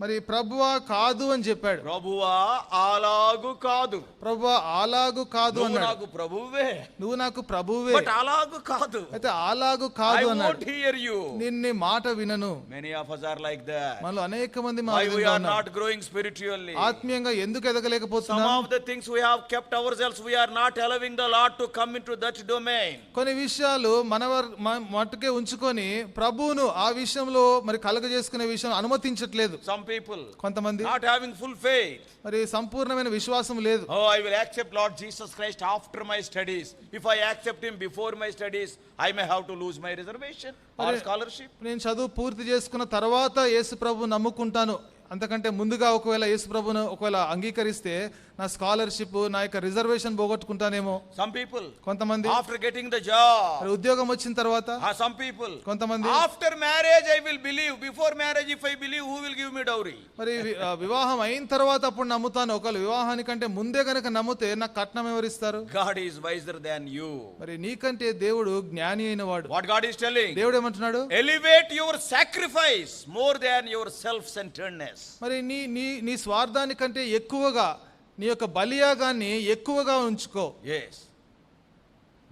మరి ప్రభువా కాదు అని చెప్పాడు. ప్రభువా అలాగు కాదు. ప్రభువా అలాగు కాదు నువ్వు అన్నాడు. నాకు ప్రభువే, నువ్వు నాకు ప్రభువే, బట్ అలాగు కాదు. అయితే అలాగు I కాదు won't అన్నాడు. hear you. నిన్ను మాట వినను. Many of us are like that. మనలో అనేక మంది Why we are ఉన్నారు. not growing spiritually? ఆత్మీయంగా ఎందుకు Some ఎదగలేకపోతున్నాం? of the things we have kept ourselves, we are not allowing the Lord to come into that domain. కొన్ని విషయాలు మట్టుకే ఉంచుకొని ప్రభువును ఆ విషయంలో మరి కలగజేసుకునే విషయం అనుమతించట్లేదు. Some people కొంతమంది not having full faith. మరి సంపూర్ణమైన విశ్వాసం లేదు. Oh, I will accept Lord Jesus Christ after my studies. If I accept him before my studies, I may have to lose my reservation or scholarship. నేను చదువు పూర్తి చేసుకున్న తర్వాత యేసు ప్రభు నమ్ముకుంటాను, అంతకంటే ముందుగా ఒకవేళ యేసు ప్రభును ఒకవేళ అంగీకరిస్తే నా స్కాలర్షిప్ నా యొక్క రిజర్వేషన్ పోగొట్టుకుంటానేమో. Some people కొంతమంది after getting the job. మరి ఉద్యోగం వచ్చిన తర్వాత Some people కొంతమంది after marriage I will believe. Before marriage if I believe, who will give me dowry? మరి వివాహం అయిన తర్వాత అప్పుడు నమ్ముతాను. ఒకవేళ వివాహానికంటే ముందే గనక నమ్మితే నాకు కట్నం ఎవరిస్తారు? God is wiser than you. మరి నీకంటే దేవుడు జ్ఞాని అయిన వాడు. What God is telling? దేవుడు ఏమంటున్నాడు? Elevate your sacrifice more than your self-centeredness. మరి నీ నీ నీ స్వార్థానికంటే ఎక్కువగా నీ యొక్క బలియాగాన్ని ఎక్కువగా ఉంచుకో. Yes.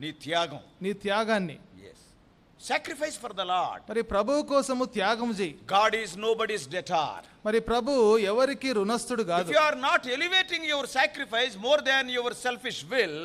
నీ త్యాగం. నీ త్యాగాన్ని. Yes. Sacrifice for the Lord. మరి ప్రభువు కోసము త్యాగం చేయి. God is nobody's debtor. మరి ప్రభువు ఎవరికి రుణస్థుడు If కాదు. you are not elevating your sacrifice more than your selfish will,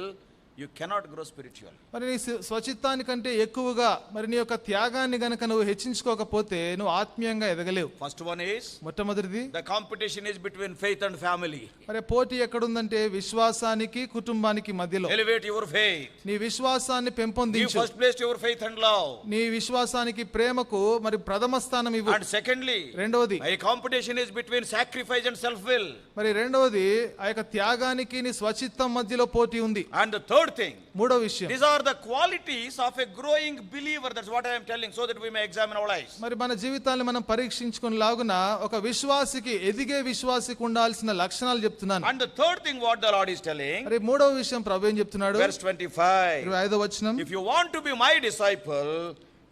you cannot grow spiritually. మరి నీ స్వచిత్తానికంటే ఎక్కువగా మరి నీ యొక్క త్యాగాన్ని గనక నువ్వు హెచ్చించుకోకపోతే నువ్వు ఆత్మీయంగా ఎదగలేవు. First one is, మొట్టమొదటిది the competition is between faith and family. మరి పోటీ ఎక్కడుందంటే విశ్వాసానికి కుటుంబానికి మధ్యలో. Elevate your faith. నీ విశ్వాసాన్ని Give పెంపొందించు. first place to your faith and love. నీ విశ్వాసానికి ప్రేమకు మరి ప్రథమ స్థానం ఇవ్వు. And secondly, రెండవది a competition is between sacrifice and self-will. మరి రెండవది ఆ యొక్క త్యాగానికి నీ స్వచిత్తం మధ్యలో పోటీ ఉంది. And the third thing, మూడో విషయం, these are the qualities of a growing believer. That's what I am telling, so that we may examine our lives. మరి మన జీవితాన్ని మనం పరీక్షించుకుని లాగున ఒక విశ్వాసికి ఎదిగే విశ్వాసికి ఉండాల్సిన లక్షణాలు చెప్తున్నాను. And the third thing what the Lord is telling, మరి మూడవ విషయం ప్రభు ఏం చెప్తున్నాడు? verse 25. 25వ వచనం, If you want to be my disciple,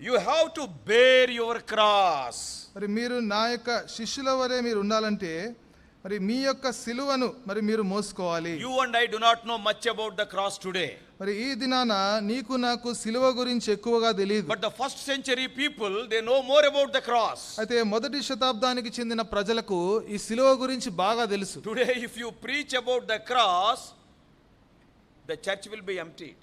you have to bear your cross. మరి మీరు నా యొక్క శిష్యుల వలె మీరు ఉండాలంటే మరి మీ యొక్క సిలువను మరి మీరు మోసుకోవాలి. You and I do not know much about the cross today. మరి ఈ దినాన నీకు నాకు సిలువ గురించి ఎక్కువగా తెలియదు. But the first century people, they know more about the cross. అయితే మొదటి శతాబ్దానికి చెందిన ప్రజలకు ఈ సిలువ గురించి బాగా తెలుసు. Today if you preach about the cross, the church will be emptied.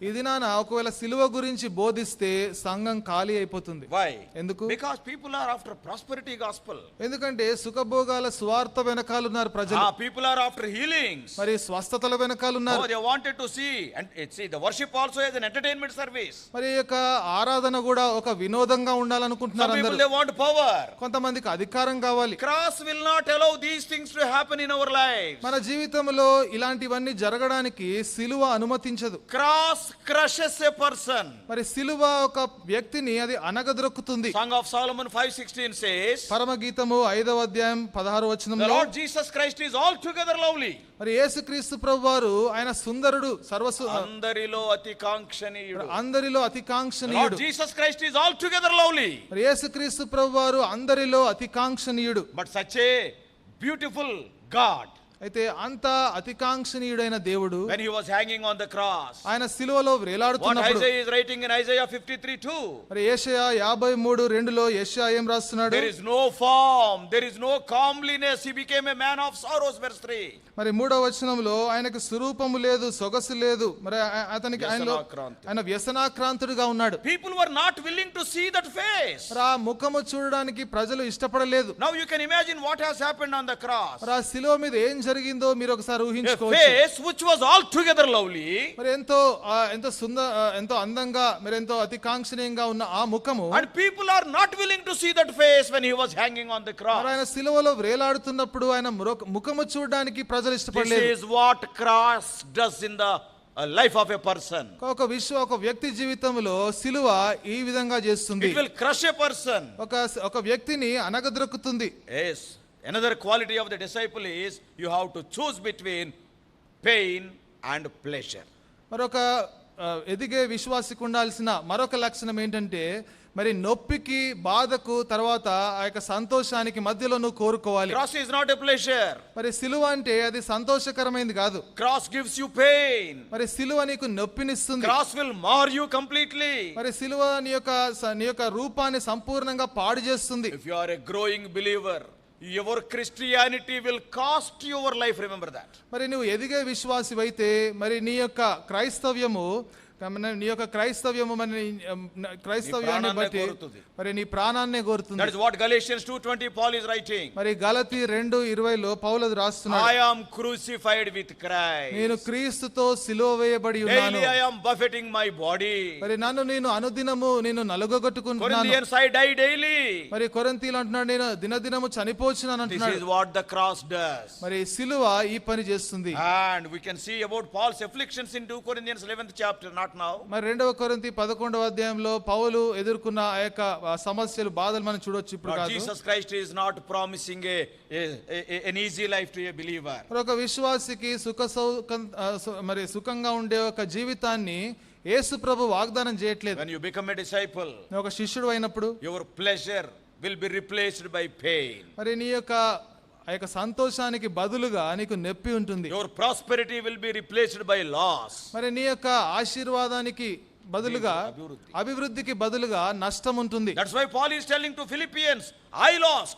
ఇది నాన్న ఒకవేళ సిలువ గురించి బోధిస్తే సంఘం ఖాళీ అయిపోతుంది. Why? ఎందుకు? Because people are after prosperity gospel. ఎందుకంటే సుఖభోగాల స్వార్థ వెనకాలున్నారు ప్రజలు. People are after healings. మరి స్వస్థతల వెనకాలున్నారు. Oh, they wanted to see, and see the worship also as an entertainment service. మరి ఈ యొక్క ఆరాధన కూడా ఒక వినోదంగా ఉండాలనుకుంటున్నారు Some people అందరూ. they want power. కొంతమందికి అధికారం కావాలి. Cross will not allow these things to happen in our lives. మన జీవితంలో ఇలాంటివన్నీ జరగడానికి సిలువ అనుమతించదు. Cross crushes a person. మరి సిలువ ఒక వ్యక్తిని అది అనగదొక్కుతుంది. Song of Solomon 5:16 says, పరమగీతము 5వ అధ్యాయం 16వ the వచనంలో Lord Jesus Christ is altogether lovely. మరి యేసుక్రీస్తు ప్రభువారు ఆయన సుందరుడు, అందరిలో అతి కాంక్షణీయుడు. అందరిలో అతి Lord కాంక్షణీయుడు. Jesus Christ is altogether lovely. మరి యేసుక్రీస్తు ప్రభువారు అందరిలో అతి కాంక్షణీయుడు. But such a beautiful God, అయితే అంత అతికాంక్షణీయుడైన దేవుడు when he was hanging on the cross, ఆయన సిలువలో what వేలాడుతున్నప్పుడు Isaiah is writing in Isaiah 53:2, మరి యెషయా 53:2లో యెషయా ఏం రాస్తున్నాడు? there is no form, there is no comeliness, he became a man of sorrows, verse 3. మరి 3వ వచనంలో ఆయనకు స్వరూపము లేదు, సొగసు లేదు. మరి అతనికి ఆయన వ్యసనాక్రాంతుడిగా ఉన్నాడు. People were not willing to see that face. మరి ఆ ముఖము చూడడానికి ప్రజలు ఇష్టపడలేదు. Now you can imagine what has happened on the cross. మరి ఆ సిలువ మీద ఏం జరిగిందో మీరు ఒకసారి A ఊహించుకోవచ్చు. face which was altogether lovely, మరి ఎంతో ఎంతో అందంగా మరి ఎంతో అతికాంక్షణీయంగా ఉన్న ఆ ముఖము, and people are not willing to see that face when he was hanging on the మరి cross. ఆయన సిలువలో వేలాడుతున్నప్పుడు ఆయన ముఖము చూడడానికి ప్రజలు This ఇష్టపడలేదు. is what cross does in the life of a person. ఒక వ్యక్తి జీవితంలో సిలువ ఈ విధంగా చేస్తుంది. It will crush a person. ఒక వ్యక్తిని అనగద్రొక్కుతుంది. Yes. Another quality of the disciple is you have to choose between pain and pleasure. మరొక ఎదిగే విశ్వాసికి ఉండాల్సిన మరొక లక్షణం ఏంటంటే మరి నొప్పికి బాధకు తర్వాత ఆ యొక్క సంతోషానికి మధ్యలో నువ్వు కోరుకోవాలి. Cross is not a pleasure. మరి సిలువ అంటే అది సంతోషకరమైనది కాదు. Cross gives you pain. మరి సిలువ నీకు నొప్పినిస్తుంది. Cross will mar you completely. మరి సిలువ నీ యొక్క రూపాన్ని సంపూర్ణంగా పాడు చేస్తుంది. If you are a growing believer, your Christianity will cost your life, remember that. మరి నువ్వు ఎదిగే విశ్వాసివైతే మరి నీ యొక్క క్రైస్తవ్యము క్రైస్తవ్యాన్ని బట్టి మరి నీ ప్రాణాన్నే కోరుతుంది. That is what Galatians 2:20 Paul is writing. మరి గలతీ 2:20లో పౌలు రాస్తున్నాడు, I am crucified with Christ. నేను క్రీస్తుతో సిలువ వేయబడి ఉన్నాను. Daily I am buffeting my body. మరి నేను అనుదినము నేను నలుగగొట్టుకుంటున్నాను. Corinthians I die daily. మరి కొరింథీయులు అంటున్నాడు నేను దినదినము చనిపోచున్నాను అంటున్నాడు. This is what the cross does. మరి సిలువ ఈ పని చేస్తుంది. And we can see about Paul's afflictions in 2 Corinthians 11th chapter, not now. మరి 2 కొరింథీ 11వ అధ్యాయంలో పౌలు ఎదుర్కొన్న ఆ యొక్క సమస్యలు బాధలు మనం చూడొచ్చు. ఇప్పుడు కాదు. Jesus Christ is not promising an easy life to a believer. ఒక విశ్వాసికి సుఖంగా ఉండే ఒక జీవితాన్ని యేసు ప్రభు వాగ్దానం చేయట్లేదు. When you become a disciple, ఒక శిష్యుడు అయినప్పుడు your pleasure will be replaced by pain. మరి నీ యొక్క ఆ యొక్క సంతోషానికి బదులుగా నీకు నొప్పి ఉంటుంది. Your prosperity will be replaced by loss. మరి నీ యొక్క ఆశీర్వాదానికి బదులుగా అభివృద్ధికి బదులుగా నష్టం ఉంటుంది. That's why Paul is telling to Philippians, I lost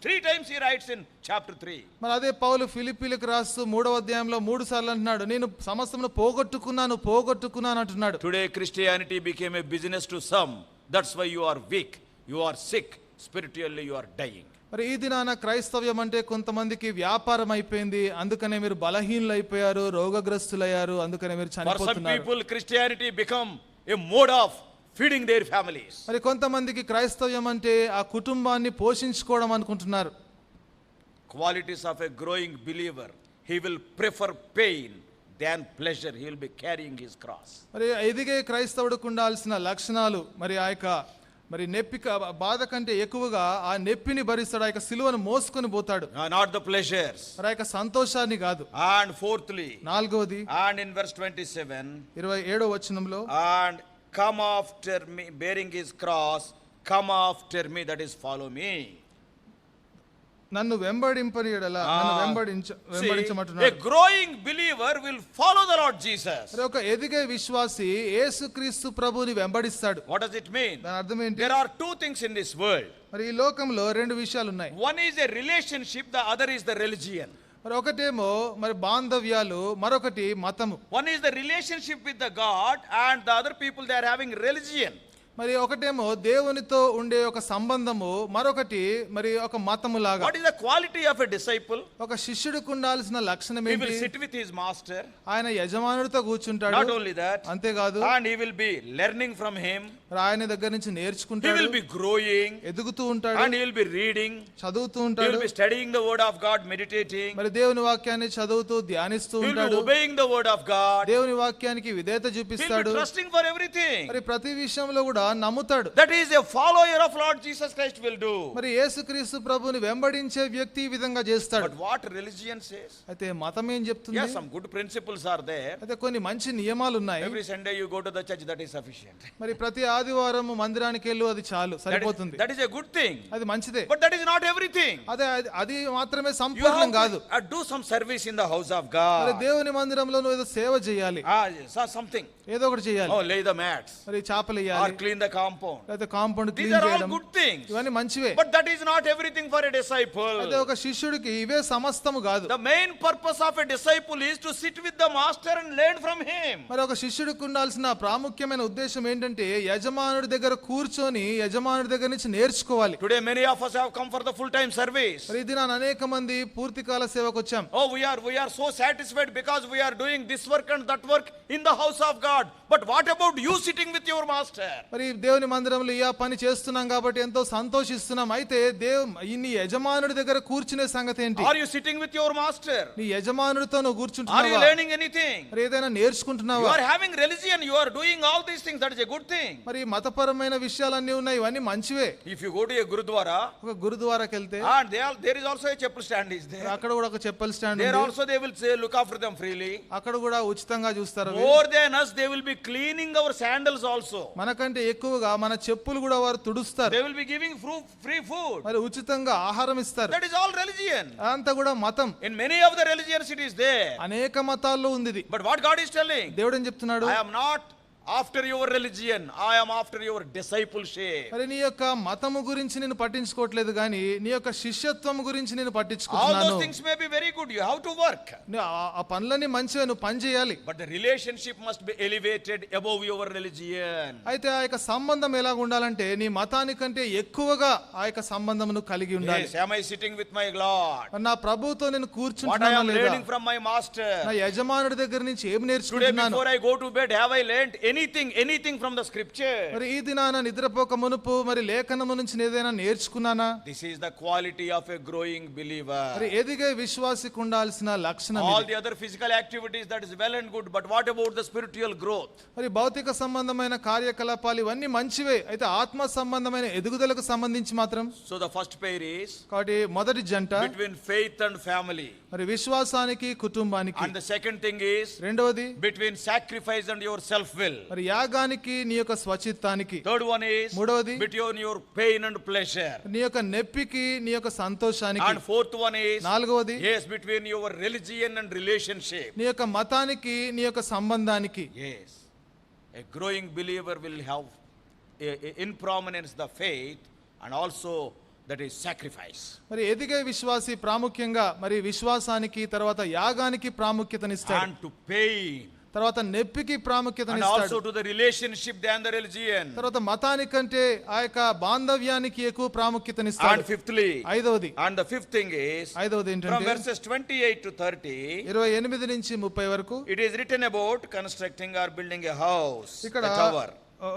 3 times he writes in chapter 3. మరి అదే పౌలు ఫిలిప్పీలకు రాస్తూ 3వ అధ్యాయంలో 3 సార్లు అంటున్నాడు, నేను సమస్తమును పోగొట్టుకున్నాను అంటున్నాడు. Today Christianity became a business to some. That's why you are weak, you are sick, spiritually you are dying. మరి ఈ దినాన క్రైస్తవ్యం అంటే కొంతమందికి వ్యాపారం అయిపోయింది. అందుకనే మీరు బలహీనులు అయిపోయారు, రోగగ్రస్తులయ్యారు, అందుకనే మీరు చనిపోతున్నారు. For some people Christianity become a mode of feeding their families. మరి కొంతమందికి క్రైస్తవ్యం అంటే ఆ కుటుంబాన్ని పోషించుకోవడం అనుకుంటున్నారు. Qualities of a growing believer, he will prefer pain than pleasure. He will be carrying his cross. మరి ఎదిగే క్రైస్తవుడికి ఉండాల్సిన లక్షణాలు మరి ఆ యొక్క మరి నొప్పి బాధ కంటే ఎక్కువగా ఆ నొప్పిని భరిస్తాడు, ఆ యొక్క సిలువను మోసుకొని పోతాడు. Not the pleasures. మరి ఆ యొక్క సంతోషాన్ని కాదు. And fourthly, నాలుగవది, and in verse 27, 27వ వచనంలో, and come after me, bearing his cross, come after me, that is follow me. నన్ను వెంబడింపని ఎడల నన్ను వెంబడించమంటున్నాడు. A growing believer will follow the Lord Jesus. ఒక ఎదిగే విశ్వాసి యేసుక్రీస్తు ప్రభువుని వెంబడిస్తాడు. What does it mean? దాని అర్థం ఏంటి? There are two things in this world. మరి ఈ లోకంలో రెండు విషయాలు ఉన్నాయి. One is a relationship, the other is the religion. మరి ఒకటేమో మరి బాంధవ్యాలు, మరొకటి మతము. One is the relationship with the God, and the other people they are having religion. మరి ఒకటేమో దేవునితో ఉండే ఒక సంబంధము, మరొకటి మరి ఒక మతము లాగా. What is the quality of a disciple? ఒక శిష్యుడికి ఉండాల్సిన లక్షణం He will ఏంటి? sit with his master. ఆయన యజమానుడితో కూర్చుంటాడు. Not only that, అంతేకాదు and he will be learning from him. మరి ఆయన దగ్గర నుంచి He నేర్చుకుంటాడు, will be growing, ఎదుగుతూ ఉంటాడు, and he will be reading. చదువుతూ He ఉంటాడు. will be studying the word of God, meditating. మరి దేవుని వాక్యాన్ని చదువుతూ ధ్యానిస్తూ He will be ఉంటాడు. obeying the word of God. దేవుని వాక్యానికి విధేయత He will చూపిస్తాడు. be trusting for everything. మరి ప్రతి విషయంలో కూడా నమ్ముతాడు. That is a follower of Lord Jesus Christ will do. మరి యేసుక్రీస్తు ప్రభుని వెంబడించే వ్యక్తి ఈ విధంగా చేస్తాడు. But what religion says? అయితే మతం ఏం చెప్తుంది? Yes, some good principles are there. అయితే కొన్ని మంచి నియమాలు ఉన్నాయి. Every Sunday you go to the church, that is sufficient. మరి ప్రతి ఆదివారం మందిరానికి వెళ్ళు, అది చాలు, సరిపోతుంది. That is a good thing. అది మంచిదే. But that is not everything. అదే అది మాత్రమే You సంపూర్ణం have కాదు. to do some service in the house of మరి God. దేవుని మందిరంలో నువ్వు ఏదో సేవ చేయాలి, Something. ఏదో ఒకటి చేయాలి. Oh, lay the mats మరి చాపలు or వేయాలి, clean the compound. లేకపోతే compound These clean are all చేయడం, good things. ఇవన్నీ మంచివే. But that is not everything for a అదే disciple. ఒక శిష్యుడికి ఇవే సమస్తము కాదు. The main purpose of a disciple is to sit with the master and learn from him. మరి ఒక శిష్యుడికి ఉండాల్సిన ప్రాముఖ్యమైన ఉద్దేశం ఏంటంటే యజమానుడి దగ్గర కూర్చొని యజమానుడి దగ్గర నుంచి నేర్చుకోవాలి. Today many of us have come for the full time service. మరి ఇది అనేక మంది పూర్తికాల సేవకు వచ్చాం. Oh, we are so satisfied because we are doing this work and that work in the house of God. But what about you sitting with your master? మరి దేవుని మందిరంలో ఈ పని చేస్తున్నాం కాబట్టి ఎంతో సంతోషిస్తున్నాం. అయితే నీ యజమానుడి దగ్గర కూర్చునే సంగతి ఏంటి? Are you sitting with your master? నీ యజమానుడితో నువ్వు Are you కూర్చుంటున్నావా? learning anything? మరి ఏదైనా You నేర్చుకుంటున్నావా? are having religion, you are doing all these things, that is a good thing. మరి మతపరమైన విషయాలన్నీ ఉన్నాయి, ఇవన్నీ మంచివే. If you go to a gurudwara, ఒక గురుద్వారాకి వెళ్తే and there is also a chapel stand is there. అక్కడ కూడా ఒక చెప్పల్ స్టాండ్ There ఉంది. also they will say look after them freely. అక్కడ కూడా ఉచితంగా చూస్తారు. More than us, they will be cleaning our sandals also. మనకంటే ఎక్కువగా మన చెప్పులు కూడా వారు తుడుస్తారు. They will be giving free food. మరి ఉచితంగా ఆహారం ఇస్తారు. That is all religion. అంతా కూడా మతం. In many of the religions it is there. అనేక మతాల్లో ఉంది ఇది. But what God is telling, దేవుడు ఏం చెప్తున్నాడు? I am not after your religion, I am after your discipleship. మరి నీ యొక్క మతము గురించి నేను పట్టించుకోవట్లేదు, కానీ నీ యొక్క శిష్యత్వం గురించి నేను All పట్టించుకుంటున్నాను. those things may be very good, you have to work. ఆ పనులన్నీ మంచివే, నువ్వు పని చేయాలి. But the relationship must be elevated above your religion. అయితే ఆ యొక్క సంబంధం ఎలా ఉండాలంటే నీ మతానికంటే ఎక్కువగా ఆ యొక్క సంబంధం నువ్వు కలిగి ఉండాలి. Yes, am I sitting with my Lord? మరి నా ప్రభువుతో నేను What I కూర్చుంటున్నానా am లేదా? learning from my master? నా యజమానుడి దగ్గర నుంచి ఏం Today నేర్చుకుంటున్నాను? before I go to bed, have I learned anything from the scripture? మరి ఈ దినాన నిద్రపోక మునుపు మరి లేఖనము నుంచి ఏదైనా నేర్చుకున్నానా? This is the quality of a growing believer. మరి ఎదిగే విశ్వాసికి ఉండాల్సిన లక్షణం All ఇది. the other physical activities, that is well and good, but what about the spiritual growth? మరి భౌతిక సంబంధమైన కార్యకలాపాలు ఇవన్నీ మంచివే, అయితే ఆత్మ సంబంధమైన ఎదుగుదలకు సంబంధించి మాత్రం. So the first pair is కాబట్టి మొదటి జంట between faith and family, మరి విశ్వాసానికి కుటుంబానికి. and the second thing is రెండవది between sacrifice and your self will. మరి యాగానికి నీ యొక్క స్వచిత్తానికి. Third one is మూడవది between your pain and pleasure. నీ యొక్క నొప్పికి నీ యొక్క సంతోషానికి. And fourth one is నాలుగవది yes, between your religion and relationship. నీ యొక్క మతానికి నీ యొక్క సంబంధానికి. Yes, a growing believer will have in prominence the faith and also that is sacrifice. మరి ఎదిగే విశ్వాసి ప్రాముఖ్యంగా మరి విశ్వాసానికి, తర్వాత యాగానికి ప్రాముఖ్యతనిస్తాడు, And to pain, తర్వాత నొప్పికి and ప్రాముఖ్యతనిస్తాడు, also to the relationship than the religion. తర్వాత మతానికంటే ఆ యొక్క బాంధవ్యానికి ఎక్కువ ప్రాముఖ్యతనిస్తాడు. And fifthly, ఐదవది and the fifth thing is ఐదవది from ఏంటంటే verses 28 to 30, 28 నుంచి 30 వరకు it is written about constructing or building a house, ఇక్కడ a tower.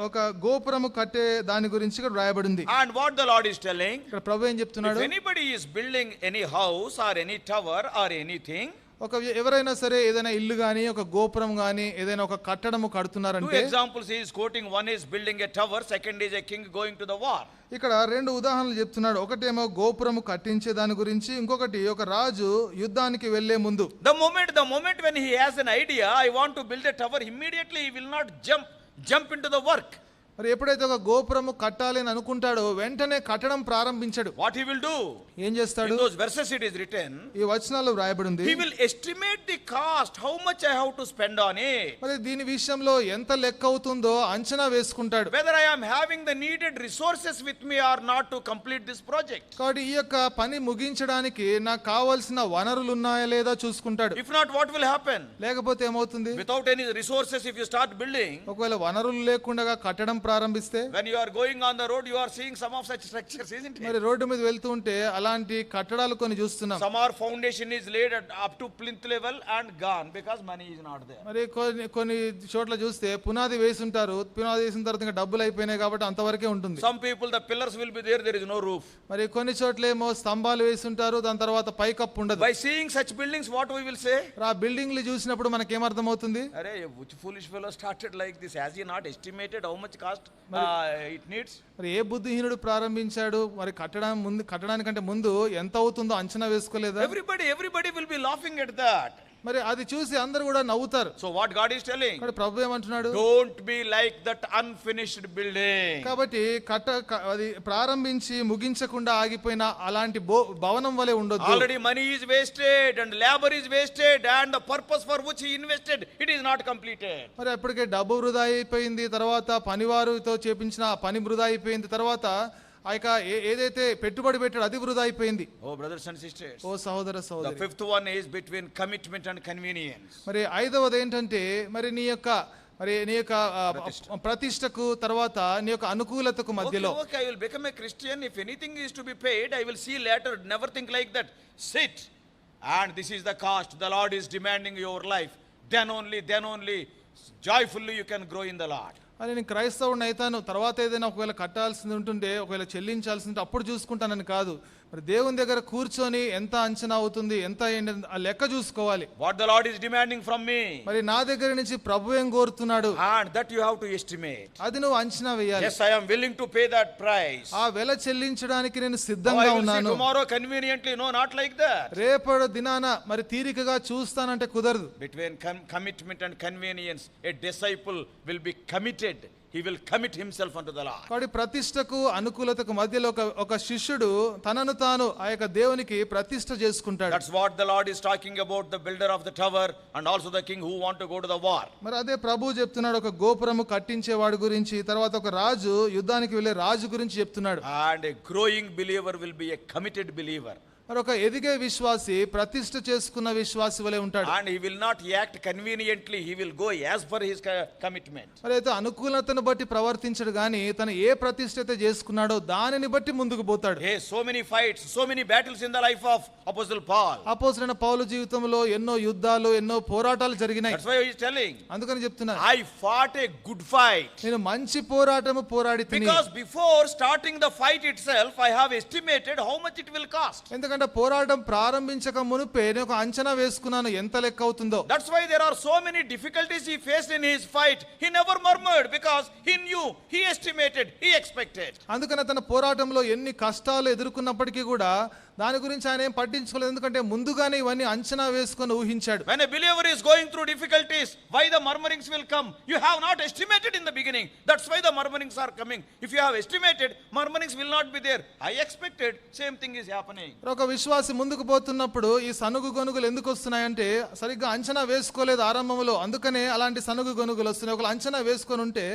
ఒక గోపురము కట్టే దాని గురించి ఇక్కడ రాయబడింది. And what the Lord is telling, ఇక్కడ ప్రభు ఏం చెప్తున్నాడు? if anybody is building any house or any tower or anything, ఎవరైనా సరే ఏదైనా ఇల్లు గాని, ఒక గోపురం గాని, ఏదైనా ఒక కట్టడము two కడుతున్నారంటే, examples he is quoting. One is building a tower, second is a king going to the war. ఇక్కడ రెండు ఉదాహరణలు చెప్తున్నాడు. ఒకటేమో గోపురము కట్టించే దాని గురించి, ఇంకొకటి ఒక రాజు యుద్ధానికి వెళ్లే ముందు. The moment when he has an idea, I want to build a tower, immediately he will not jump into the work. మరి ఎప్పుడైతే ఒక గోపురము కట్టాలి అని అనుకుంటాడో వెంటనే కట్టడం ప్రారంభించాడు. What he will do? ఏం చేస్తాడు? In those verses it is written, ఈ వచనాల్లో వ్రాయబడి ఉంది, he will estimate the cost, how much I have to spend on it. మరి దీని విషయంలో ఎంత లెక్క అవుతుందో అంచనా వేసుకుంటాడు. Whether I am having the needed resources with me or not to complete this project. కాబట్టి ఈ యొక్క పని ముగించడానికి నాకు కావాల్సిన వనరులు ఉన్నాయా లేదా చూసుకుంటాడు. If not, what will happen? లేకపోతే ఏమవుతుంది? Without any resources, if you start building, ఒకవేళ వనరులు లేకుండా కట్టడం ప్రారంభిస్తే, when you are going on the road, you are seeing some of such structures, isn't it? మరి రోడ్డు మీద వెళ్తూ ఉంటే అలాంటి కట్టడాలు కొన్ని చూస్తున్నాం. Some are foundation is laid up to plinth level and gone because money is not there. మరి కొన్ని చోట్ల చూస్తే పునాది వేసుంటారు, పునాది వేసిన తర్వాత ఇంకా డబ్బులు అయిపోయినాయి కాబట్టి అంతవరకే ఉంటుంది. Some people, the pillars will be there, there is no roof. మరి కొన్ని చోట్ల ఏమో స్తంభాలు వేసుంటారు, దాని తర్వాత పైకప్పు ఉండదు. By seeing such buildings, what we will say? ఆ బిల్డింగ్లు చూసినప్పుడు మనకేం అర్థమవుతుంది? Arey, which foolish fellow started like this? Has he not estimated how much cost it needs? మరి ఏ బుద్ధిహీనుడు ప్రారంభించాడు? మరి కట్టడానికంటే ముందు ఎంత అవుతుందో అంచనా వేసుకోలేదా? Everybody will be laughing at that. మరి అది చూసి అందరూ కూడా నవ్వుతారు. So what God is telling? కాబట్టి ప్రభు ఏమంటున్నాడు? Don't be like that unfinished building. కాబట్టి అది ప్రారంభించి ముగించకుండా ఆగిపోయిన అలాంటి భవనం వలె ఉండొద్దు. Already money is wasted and labor is wasted and the purpose for which he invested, it is not completed. మరి అప్పటికే డబ్బు వృధా అయిపోయింది, తర్వాత పనివారితో చేపించిన పని వృధా అయిపోయింది, తర్వాత ఏదైతే పెట్టుబడి పెట్టాడు అది వృధా అయిపోయింది. Oh brothers and sisters. ఓ సహోదర The సహోదరి. fifth one is between commitment and convenience. మరి ఐదవది ఏంటంటే మరి నీ యొక్క ప్రతిష్టకు తర్వాత నీ యొక్క అనుకూలతకు మధ్యలో. Okay, I will become a Christian. If anything is to be paid, I will see later. Never think like that. Sit. And this is the cost the Lord is demanding your life. Then only joyfully you can grow in the Lord. అని నేను క్రైస్తవుడిని అయితాను, తర్వాత ఏదైనా ఒకవేళ కట్టాల్సింది ఉంటుంటే, ఒకవేళ చెల్లించాల్సింది అప్పుడు చూసుకుంటానని కాదు. మరి దేవుని దగ్గర కూర్చొని ఎంత అంచనా అవుతుంది, ఎంత ఆ లెక్క చూసుకోవాలి. What the Lord is demanding from me. మరి నా దగ్గర నుంచి ప్రభు ఏం కోరుతున్నాడు, and that you have to estimate. అది నువ్వు అంచనా వేయాలి. Yes, I am willing to pay that price. ఆ వెల చెల్లించడానికి నేను సిద్ధంగా ఉన్నాను. Tomorrow conveniently, no, not like that. రేపటి దినాన మరి తీరికగా చూస్తానంటే కుదరదు. Between commitment and convenience, a disciple will be committed. He will commit himself unto the Lord. కాబట్టి ప్రతిష్టకు అనుకూలతకు మధ్యలో ఒక శిష్యుడు తనను తాను ఆ యొక్క దేవునికి ప్రతిష్ట చేసుకుంటాడు. That's what the Lord is talking about, the builder of the tower and also the king who want to go to the war. మరి అదే ప్రభువు చెప్తున్నాడు, ఒక గోపురము కట్టించేవాడు గురించి, తర్వాత ఒక రాజు యుద్ధానికి వెళ్ళే రాజు గురించి చెప్తున్నాడు. And a growing believer will be a committed believer. మరి ఒక ఎదిగే విశ్వాసి ప్రతిష్ట చేసుకున్న విశ్వాసి వలె ఉంటాడు. And he will not act conveniently, he will go as per his commitment. మరి అయితే అనుకూలతను బట్టి ప్రవర్తించడు గాని తను ఏ ప్రతిష్ట అయితే చేసుకున్నాడో దానిని బట్టి ముందుకు పోతాడు. Hey, so many fights, so many battles in the life of Apostle Paul. అపోస్తలుడైన పౌలు జీవితంలో ఎన్నో యుద్ధాలు, ఎన్నో పోరాటాలు జరిగినాయి. That's why he is telling. అందుకని చెప్తున్నా, I fought a good fight. నేను మంచి పోరాటము పోరాడి తిని. Because before starting the fight itself, I have estimated how much it will cost. ఎందుకంటే పోరాటం ప్రారంభించక మునుపే నేను ఒక అంచనా వేసుకున్నాను ఎంత లెక్క అవుతుందో. That's why there are so many difficulties he faced in his fight. He never murmured because he knew, he estimated, he expected. అందుకని తన పోరాటంలో ఎన్ని కష్టాలు ఎదుర్కొన్నప్పటికీ కూడా దాని గురించి ఆయన ఏం పట్టించుకోలేదు, ఎందుకంటే ముందుగానే ఇవన్నీ అంచనా వేసుకొని ఊహించాడు. When a believer is going through difficulties, why the murmurings will come? You have not estimated in the beginning. That's why the murmurings are coming. If you have estimated, murmurings will not be there. I expected, same thing is happening. ఒక విశ్వాసి ముందుకు పోతున్నప్పుడు ఈ సనుగు గొనుగులు ఎందుకు వస్తున్నాయంటే సరిగ్గా అంచనా వేసుకోలేదు ఆరంభంలో, అందుకనే అలాంటి సనుగు గొనుగులు వస్తున్నాయి. ఒక అంచనా వేసుకొని ఉంటే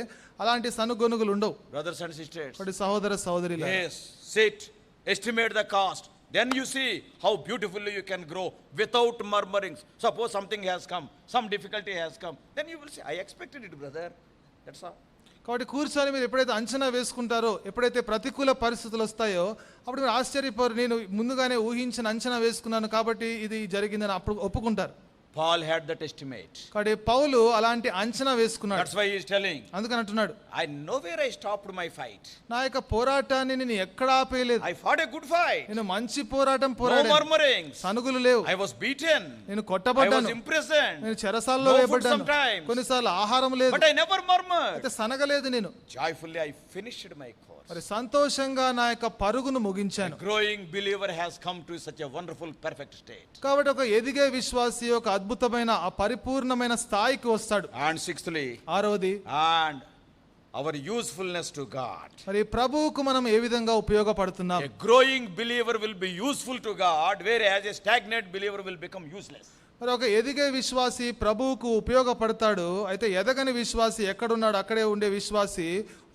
అలాంటి సనుగు గొనుగులు ఉండవు. Brothers and sisters, సహోదర సహోదరులు, yes, sit, estimate the cost. Then you see how beautifully you can grow without murmurings. Suppose something has come, some difficulty has come, then you will say, I expected it, brother. That's all. కాబట్టి కూర్చొని మీరు ఎప్పుడైతే అంచనా వేసుకుంటారో, ఎప్పుడైతే ప్రతికూల పరిస్థితులు వస్తాయో అప్పుడు మీరు ఆశ్చర్యపోరు, నేను ముందుగానే ఊహించిన అంచనా వేసుకున్నాను కాబట్టి ఇది జరిగిందని అప్పుడు ఒప్పుకుంటారు. Paul had that estimate. కాబట్టి పౌలు అలాంటి అంచనా వేసుకున్నాడు. That's why he is telling. అందుకని అంటున్నాడు, I know where I stopped my fight. నా యొక్క పోరాటాన్ని నేను ఎక్కడ ఆపేయలేదు. I fought a good fight. నేను మంచి పోరాటం No పోరాడాను. murmurings. సనుగులు లేవు. I was beaten. నేను I was కొట్టబడ్డాను. imprisoned. నేను చెరసాల్లో No food వేయబడ్డాను. sometimes. కొన్నిసార్లు ఆహారం లేదు. But I never murmured. అయితే సనగలేదు నేను. Joyfully I finished my course. మరి సంతోషంగా నా యొక్క పరుగును ముగించాను. A growing believer has come to such a wonderful perfect state. కాబట్టి ఒక ఎదిగే విశ్వాసి ఒక అద్భుతమైన ఆ పరిపూర్ణమైన స్థాయికి వస్తాడు. And sixthly, ఆరవది, and our usefulness to God. మరి ప్రభువుకు మనం ఏ విధంగా ఉపయోగపడుతున్నాం? A growing believer will be useful to God, whereas a stagnant believer will become useless. మరి ఒక ఎదిగే విశ్వాసి ప్రభువుకు ఉపయోగపడతాడు, అయితే ఎదగని విశ్వాసి ఎక్కడున్నాడు అక్కడే ఉండే విశ్వాసి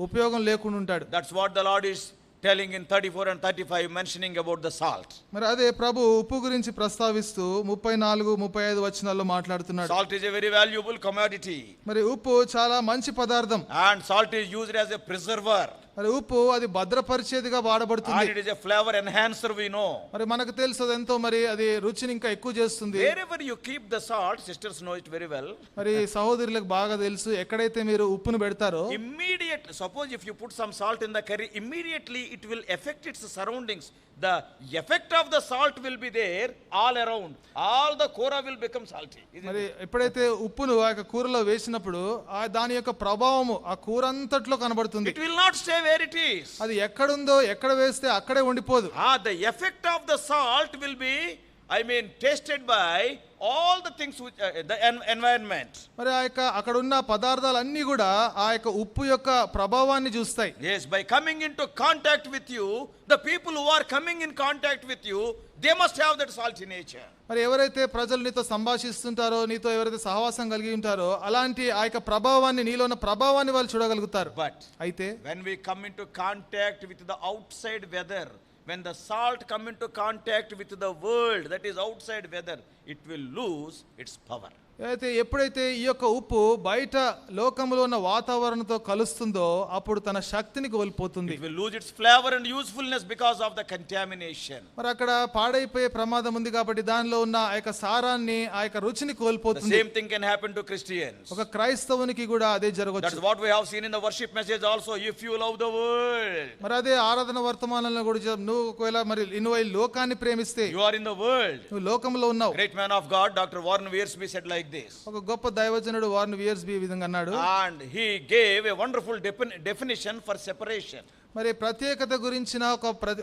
ఉపయోగం లేకుండా ఉంటాడు. That's what the Lord is telling in 34 and 35, mentioning about the salt. మరి అదే ప్రభు ఉప్పు గురించి ప్రస్తావిస్తూ 34, 35 వచనాల్లో మాట్లాడుతున్నాడు. Salt is a very valuable commodity. మరి ఉప్పు చాలా మంచి పదార్థం. And salt is used as a preserver. మరి ఉప్పు అది భద్రపరిచేదిగా వాడబడుతుంది. And it is a flavor enhancer, we know. మరి మనకు తెలుసు అది ఎంతో మరి అది రుచిని ఇంకా ఎక్కువ చేస్తుంది. Wherever you keep the salt, sisters know it very well. మరి సహోదరులకు బాగా తెలుసు ఎక్కడైతే మీరు ఉప్పును పెడతారో Immediately, suppose if you put some salt in the curry, immediately it will affect its surroundings. The effect of the salt will be there all around. All the kora will become salty. మరి ఎప్పుడైతే ఉప్పును ఆ యొక్క కూరలో వేసినప్పుడు దాని యొక్క ప్రభావము ఆ కూర అంతట్లో కనబడుతుంది. It will not stay where it is. అది ఎక్కడుందో ఎక్కడ వేస్తే అక్కడే ఉండిపోదు. The effect of the salt will be, tasted by all the things which the environment. మరి ఆ యొక్క అక్కడ ఉన్న పదార్థాలన్నీ కూడా ఆ యొక్క ఉప్పు యొక్క ప్రభావాన్ని చూస్తాయి. Yes, by coming into contact with you, the people who are coming in contact with you, they must have that salty nature. మరి ఎవరైతే ప్రజలు నీతో సంభాషిస్తుంటారో, నీతో ఎవరైతే సహవాసం కలిగి ఉంటారో అలాంటి ఆ యొక్క ప్రభావాన్ని, నీలో ఉన్న ప్రభావాన్ని వాళ్ళు చూడగలుగుతారు. But అయితే when we come into contact with the outside weather, when the salt come into contact with the world, that is outside weather, it will lose its power. అయితే ఎప్పుడైతే ఈ యొక్క ఉప్పు బయట లోకంలో ఉన్న వాతావరణంతో కలుస్తుందో అప్పుడు తన శక్తిని కోల్పోతుంది. It will lose its flavor and usefulness because of the contamination. మరి అక్కడ పాడైపోయే ప్రమాదం ఉంది కాబట్టి దానిలో ఉన్న ఆ యొక్క సారాన్ని, ఆ యొక్క రుచిని కోల్పోతుంది. The same thing can happen to Christians. ఒక క్రైస్తవునికి కూడా అదే జరగవచ్చు. That's what we have seen in the worship message also. If you love the world, మరి అదే ఆరాధన వర్తమానంలో కూడా నువ్వు ఒకవేళ మరి నువ్వు ఈ లోకాన్ని ప్రేమిస్తే, you are in the world. నువ్వు లోకంలో ఉన్నావు. Great man of God, Dr. Warren Wiersbe said like this. ఒక గొప్ప దైవజనుడు వార్న్ వియర్స్బీ ఈ విధంగా అన్నాడు. And he gave a wonderful definition for separation. మరి ప్రత్యేకత గురించిన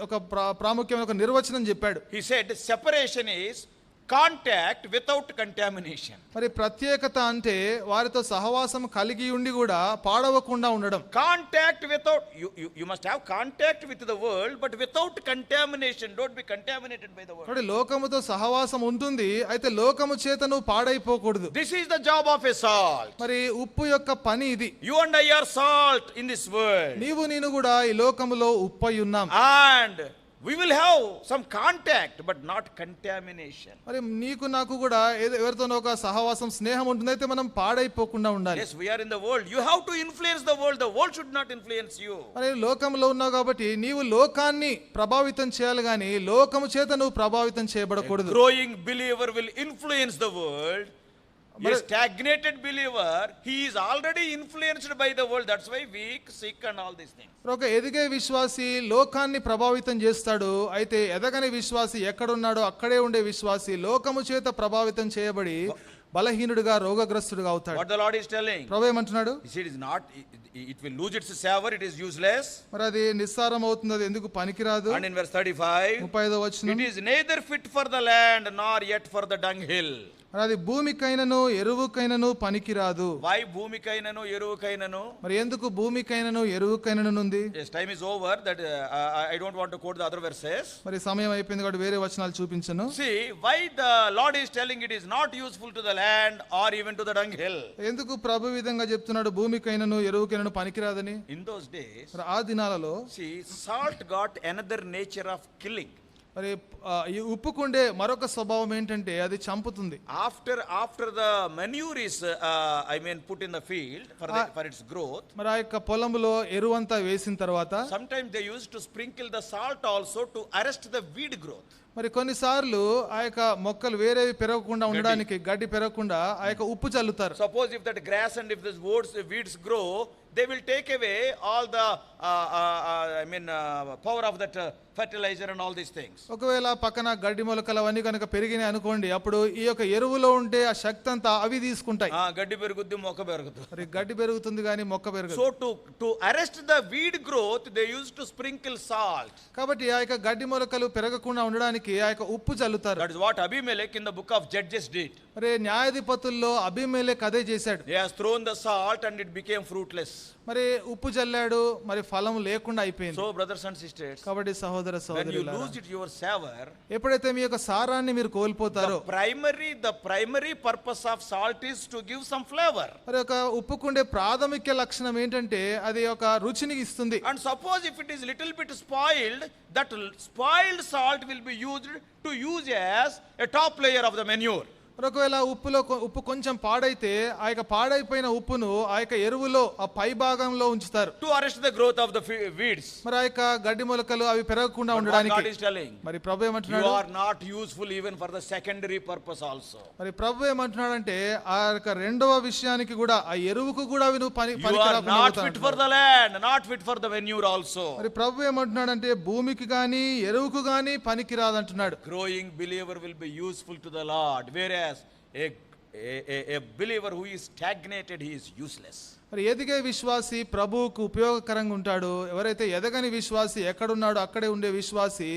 ఒక ప్రాముఖ్యమైన ఒక నిర్వచనం చెప్పాడు. He said separation is contact without contamination. మరి ప్రత్యేకత అంటే వారితో సహవాసం కలిగి ఉండి కూడా పాడవకుండా ఉండడం. Contact without, you must have contact with the world, but without contamination. Don't be contaminated by the world. కాబట్టి లోకముతో సహవాసం ఉంటుంది, అయితే లోకము చేత నువ్వు పాడైపోకూడదు. This is the job of a salt. మరి ఉప్పు యొక్క పని ఇది. You and I are salt in this world. నీవు నేను కూడా ఈ లోకములో ఉప్పై ఉన్నాం. And we will have some contact but not contamination. మరి నీకు నాకు కూడా ఎవరితోనో ఒక సహవాసం, స్నేహం ఉంటుంది, అయితే మనం పాడైపోకుండా ఉండాలి. Yes, we are in the world. You have to influence the world. The world should not influence you. మరి లోకంలో ఉన్నావు కాబట్టి నీవు లోకాన్ని ప్రభావితం చేయాలి కానీ లోకము చేత నువ్వు ప్రభావితం చేయబడకూడదు. A growing believer will influence the world. A stagnated believer, he is already influenced by the world. That's why weak, sick and all these things. ఒక ఎదిగే విశ్వాసి లోకాన్ని ప్రభావితం చేస్తాడు, అయితే ఎదగని విశ్వాసి ఎక్కడున్నాడో అక్కడే ఉండే విశ్వాసి లోకము చేత ప్రభావితం చేయబడి బలహీనుడిగా, రోగగ్రస్తుడిగా అవుతాడు. What the Lord is telling? ప్రభువు ఏమంటున్నాడు? He said, it will lose its savor, it is useless. మరి అది నిస్సారం అవుతుంది, అది ఎందుకు పనికిరాదు. And in verse 35, 35వ వచనం, it is neither fit for the land nor yet for the dunghill. మరి అది భూమికైనను ఎరువుకైనను పనికిరాదు. Why భూమికైనను ఎరువుకైనను? మరి ఎందుకు భూమికైనను ఎరువుకైనను ఉంది? Yes, time is over. That I don't want to quote the other verses. మరి సమయం అయిపోయింది కాబట్టి వేరే వచనాలు చూపించను. See why the Lord is telling it is not useful to the land or even to the dunghill. ఎందుకు ప్రభు విధంగా చెప్తున్నాడు భూమికైనను ఎరువుకైనను పనికిరాదని? In those days, మరి ఆ దినాలలో see, salt got another nature of killing. మరి ఈ ఉప్పుకుండే మరొక స్వభావం ఏంటంటే అది చంపుతుంది. After the manure is put in the field for its growth, మరి ఆ యొక్క పొలంలో ఎరువంతా వేసిన తర్వాత sometimes they used to sprinkle the salt also to arrest the weed growth. మరి కొన్నిసార్లు ఆ యొక్క మొక్కలు వేరేవి పెరగకుండా ఉండడానికి, గడ్డి పెరగకుండా ఆ యొక్క ఉప్పు చల్లుతారు. Suppose if that grass and if these weeds grow, they will take away all the power of that fertilizer and all these things. ఒకవేళ పక్కన గడ్డి మొలకలు అవన్నీ కనుక పెరిగినాయి అనుకోండి, అప్పుడు ఈ యొక్క ఎరువులో ఉంటే ఆ శక్తి అంతా అవి తీసుకుంటాయి. గడ్డి పెరుగుద్ది, మొక్క పెరుగుతుంది. మరి గడ్డి పెరుగుతుంది కానీ మొక్క పెరగదు. So to arrest the weed growth, they used to sprinkle salt. కాబట్టి ఆ యొక్క గడ్డి మొలకలు పెరగకుండా ఉండడానికి ఆ యొక్క ఉప్పు చల్లుతారు. That is what Abimelech in the book of Judges did. మరి న్యాయాధిపతుల్లో అబీమెలెకు అదే చేశాడు. He has thrown the salt and it became fruitless. మరి ఉప్పు చల్లాడు, మరి ఫలం లేకుండా అయిపోయింది. So brothers and sisters, కాబట్టి సహోదర when you సహోదరులారా, lose it your savor, ఎప్పుడైతే మీ యొక్క సారాన్ని మీరు కోల్పోతారో, the primary purpose of salt is to give some flavor. మరి ఒక ఉప్పుకుండే ప్రాథమిక లక్షణం ఏంటంటే అది ఒక రుచిని ఇస్తుంది. And suppose if it is little bit spoiled, that spoiled salt will be used to use as a top layer of the manure. ఒకవేళ ఉప్పు కొంచెం పాడైతే ఆ యొక్క పాడైపోయిన ఉప్పును ఆ యొక్క ఎరువులో ఆ పై భాగంలో ఉంచుతారు, to arrest the growth of the weeds. మరి ఆ యొక్క గడ్డి మొలకలు అవి పెరగకుండా God ఉండడానికి. is telling, మరి ప్రభు you ఏమంటున్నాడు? are not useful even for the secondary purpose also. మరి ప్రభు ఏమంటున్నాడంటే ఆ యొక్క రెండవ విషయానికి కూడా, ఆ ఎరువుకు కూడా అవి నువ్వు You are not fit for the land, not fit for the manure also. మరి ప్రభు ఏమంటున్నాడంటే భూమికి గాని ఎరువుకు గాని పనికి రాదంటున్నాడు. Growing believer will be useful to the Lord, whereas a believer who is stagnated, he is useless. మరి ఎదిగే విశ్వాసి ప్రభువుకు ఉపయోగకరంగా ఉంటాడు. ఎవరైతే ఎదగని విశ్వాసి ఎక్కడున్నాడో అక్కడే ఉండే విశ్వాసి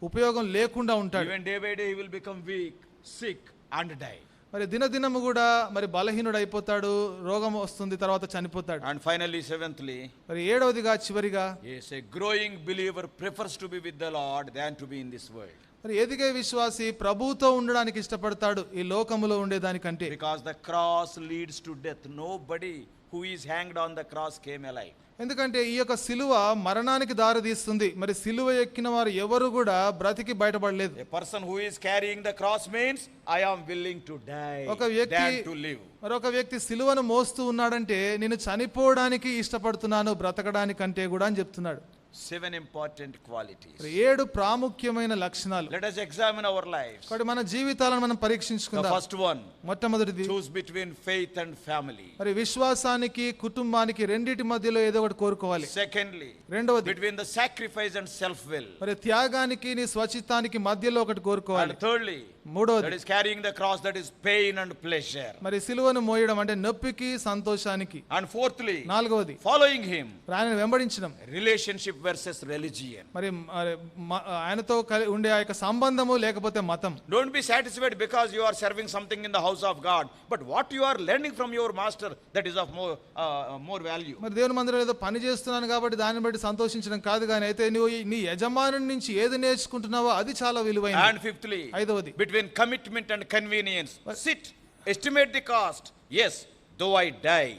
ఉపయోగం లేకుండా ఉంటాడు. Even day by day he will become weak, sick and die. మరి దినదినము కూడా మరి బలహీనుడు అయిపోతాడు, రోగం వస్తుంది, తర్వాత చనిపోతాడు. And finally, seventhly, మరి ఏడవదిగా చివరిగా, yes, a growing believer prefers to be with the Lord than to be in this world. మరి ఎదిగే విశ్వాసి ప్రభువుతో ఉండడానికి ఇష్టపడతాడు ఈ లోకములో ఉండేదానికంటే. Because the cross leads to death. Nobody who is hanged on the cross came alive. ఎందుకంటే ఈ యొక్క సిలువ మరణానికి దారి తీస్తుంది. మరి సిలువ ఎక్కిన వారు ఎవరు కూడా బ్రతికి బయటపడలేదు. A person who is carrying the cross means I am willing to die ఒక వ్యక్తి than to live. మరొక వ్యక్తి సిలువను మోస్తూ ఉన్నాడంటే నేను చనిపోవడానికి ఇష్టపడుతున్నాను బ్రతకడానికంటే కూడా అని చెప్తున్నాడు. 7 important qualities. 7 ప్రాముఖ్యమైన లక్షణాలు. Let us examine our lives. కాబట్టి మన జీవితాలను మనం The పరీక్షించుకుందాం. first one, మొట్టమొదటిది, choose between faith and family. మరి విశ్వాసానికి కుటుంబానికి రెండిటి మధ్యలో ఏదో ఒకటి కోరుకోవాలి. Secondly, రెండవది, between the sacrifice and self-will. మరి త్యాగానికి నీ స్వచిత్తానికి మధ్యలో ఒకటి కోరుకోవాలి. And thirdly, మూడవది, that is carrying the cross, that is pain and pleasure. మరి సిలువను మోయడం అంటే నొప్పికి సంతోషానికి. And fourthly, నాలుగవది, following him, ఆయనను వెంబడించడం. relationship versus religion. మరి ఆయనతో ఉండే ఆ యొక్క సంబంధము లేకపోతే మతం. Don't be satisfied because you are serving something in the house of God, but what you are learning from your master, that is of more value. మరి దేవుని మందిరంలో ఏదో పని చేస్తున్నాను కాబట్టి దాన్ని బట్టి సంతోషించడం కాదు, కానీ అయితే నువ్వు నీ యజమానుడి నుంచి ఏది నేర్చుకుంటున్నావో అది చాలా విలువైనది. And fifthly, ఐదవది, between commitment and convenience, sit, estimate the cost. Yes, though I die,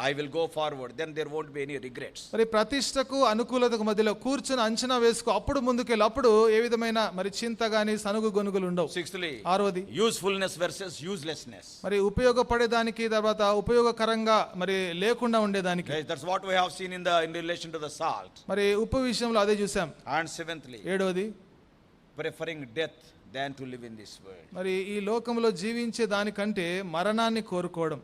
I will go forward, then there won't be any regrets. మరి ప్రతిష్టకు అనుకూలతకు మధ్యలో కూర్చొని అంచనా వేసుకో, అప్పుడు ముందుకెళ్ళి, అప్పుడు ఏ విధమైన మరి చింత గాని సనుగు గొనుగులు ఉండవు. Sixthly, ఆరవది, usefulness versus uselessness. మరి ఉపయోగపడేదానికి తర్వాత ఉపయోగకరంగా మరి లేకుండా ఉండేదానికి. Yes, that's what we have seen in relation to the salt. మరి ఉప్పు విషయంలో అదే చూసాం. And seventhly, ఏడవది, preferring death than to live in this world. మరి ఈ లోకంలో జీవించే దానికంటే మరణాన్ని కోరుకోవడం.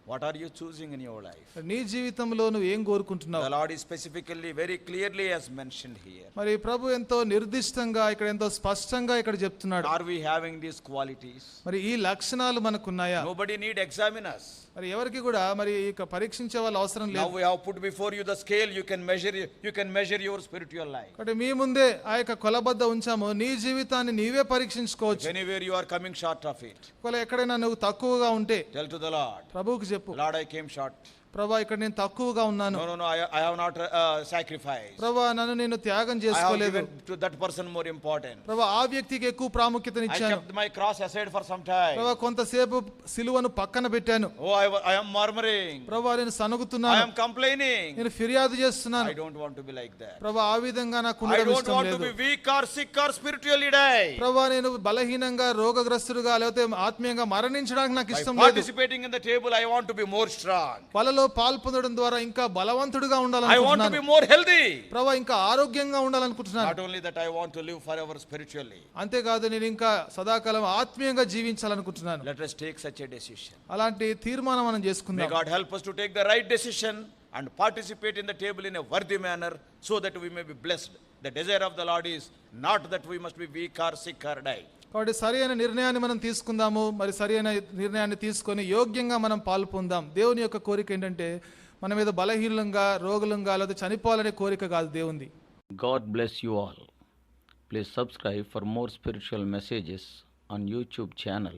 What are you choosing in your life? నీ జీవితంలో నువ్వు ఏం కోరుకుంటున్నావు? The Lord is specifically, very clearly as mentioned here. మరి ప్రభు ఎంతో నిర్దిష్టంగా ఇక్కడ ఎంతో స్పష్టంగా ఇక్కడ చెప్తున్నాడు. Are we having these qualities? మరి ఈ లక్షణాలు మనకున్నాయా? Nobody need examine us. మరి ఎవరికి కూడా మరి ఇక పరీక్షించే వాళ్ళు అవసరం Now లేదు. we have put before you the scale. You can measure your spiritual life. కాబట్టి మీ ముందే ఆ యొక్క కొలబద్ద ఉంచాము, నీ జీవితాన్ని నీవే పరీక్షించుకోవచ్చు. Anywhere you are coming short of it, ఒకవేళ ఎక్కడైనా నువ్వు తక్కువగా ఉంటే tell to the Lord, ప్రభువుకి చెప్పు, Lord, I came short. ప్రభా ఇక్కడ నేను తక్కువగా ఉన్నాను. No, I have not sacrificed. ప్రభా నన్ను నేను త్యాగం I have చేసుకోలేదు. given to that person more important. ప్రభా ఆ వ్యక్తికి ఎక్కువ ప్రాముఖ్యత I ఇచ్చాను. kept my cross aside for some time. ప్రభా కొంతసేపు సిలువను పక్కన పెట్టాను. Oh, I am murmuring. ప్రభా నేను I సనుగుతున్నాను, am complaining. నేను ఫిర్యాదు చేస్తున్నాను. I don't want to be like that. ప్రభా ఆ విధంగా నాకు I ఉండడం don't ఇష్టం want to లేదు. be weak or sick or spiritually die. ప్రభా నేను బలహీనంగా రోగగ్రస్తుడుగా లేకపోతే ఆత్మీయంగా మరణించడానికి నాకు By ఇష్టం లేదు. participating in the table, I want to be more strong. బలలో పాల్పొందడం ద్వారా ఇంకా బలవంతుడిగా I want to ఉండాలనుకుంటున్నాను. be more healthy. ప్రభా ఇంకా ఆరోగ్యంగా ఉండాలనుకుంటున్నాను. Not only that, I want to live forever spiritually. అంతేకాదు నేను ఇంకా సదాకాలం ఆత్మీయంగా జీవించాలనుకుంటున్నాను. Let us take such a decision. అలాంటి తీర్మానం మనం May చేసుకుందాం. God help us to take the right decision and participate in the table in a worthy manner, so that we may be blessed The desire of the Lord is not that we must be weak or sick or die. కాబట్టి సరి అయిన నిర్ణయాన్ని మనం తీసుకుందాము, మరి సరి అయిన నిర్ణయాన్ని తీసుకొని యోగ్యంగా మనం పాలు పొందాం. దేవుని యొక్క కోరిక ఏంటంటే మన మీద బలహీనంగా, రోగులంగా లేదా చనిపోవాలనే కోరిక కాదు దేవుంది. God bless you all. Please subscribe for more spiritual messages on YouTube channel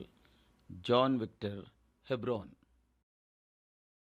John Victor Hebron.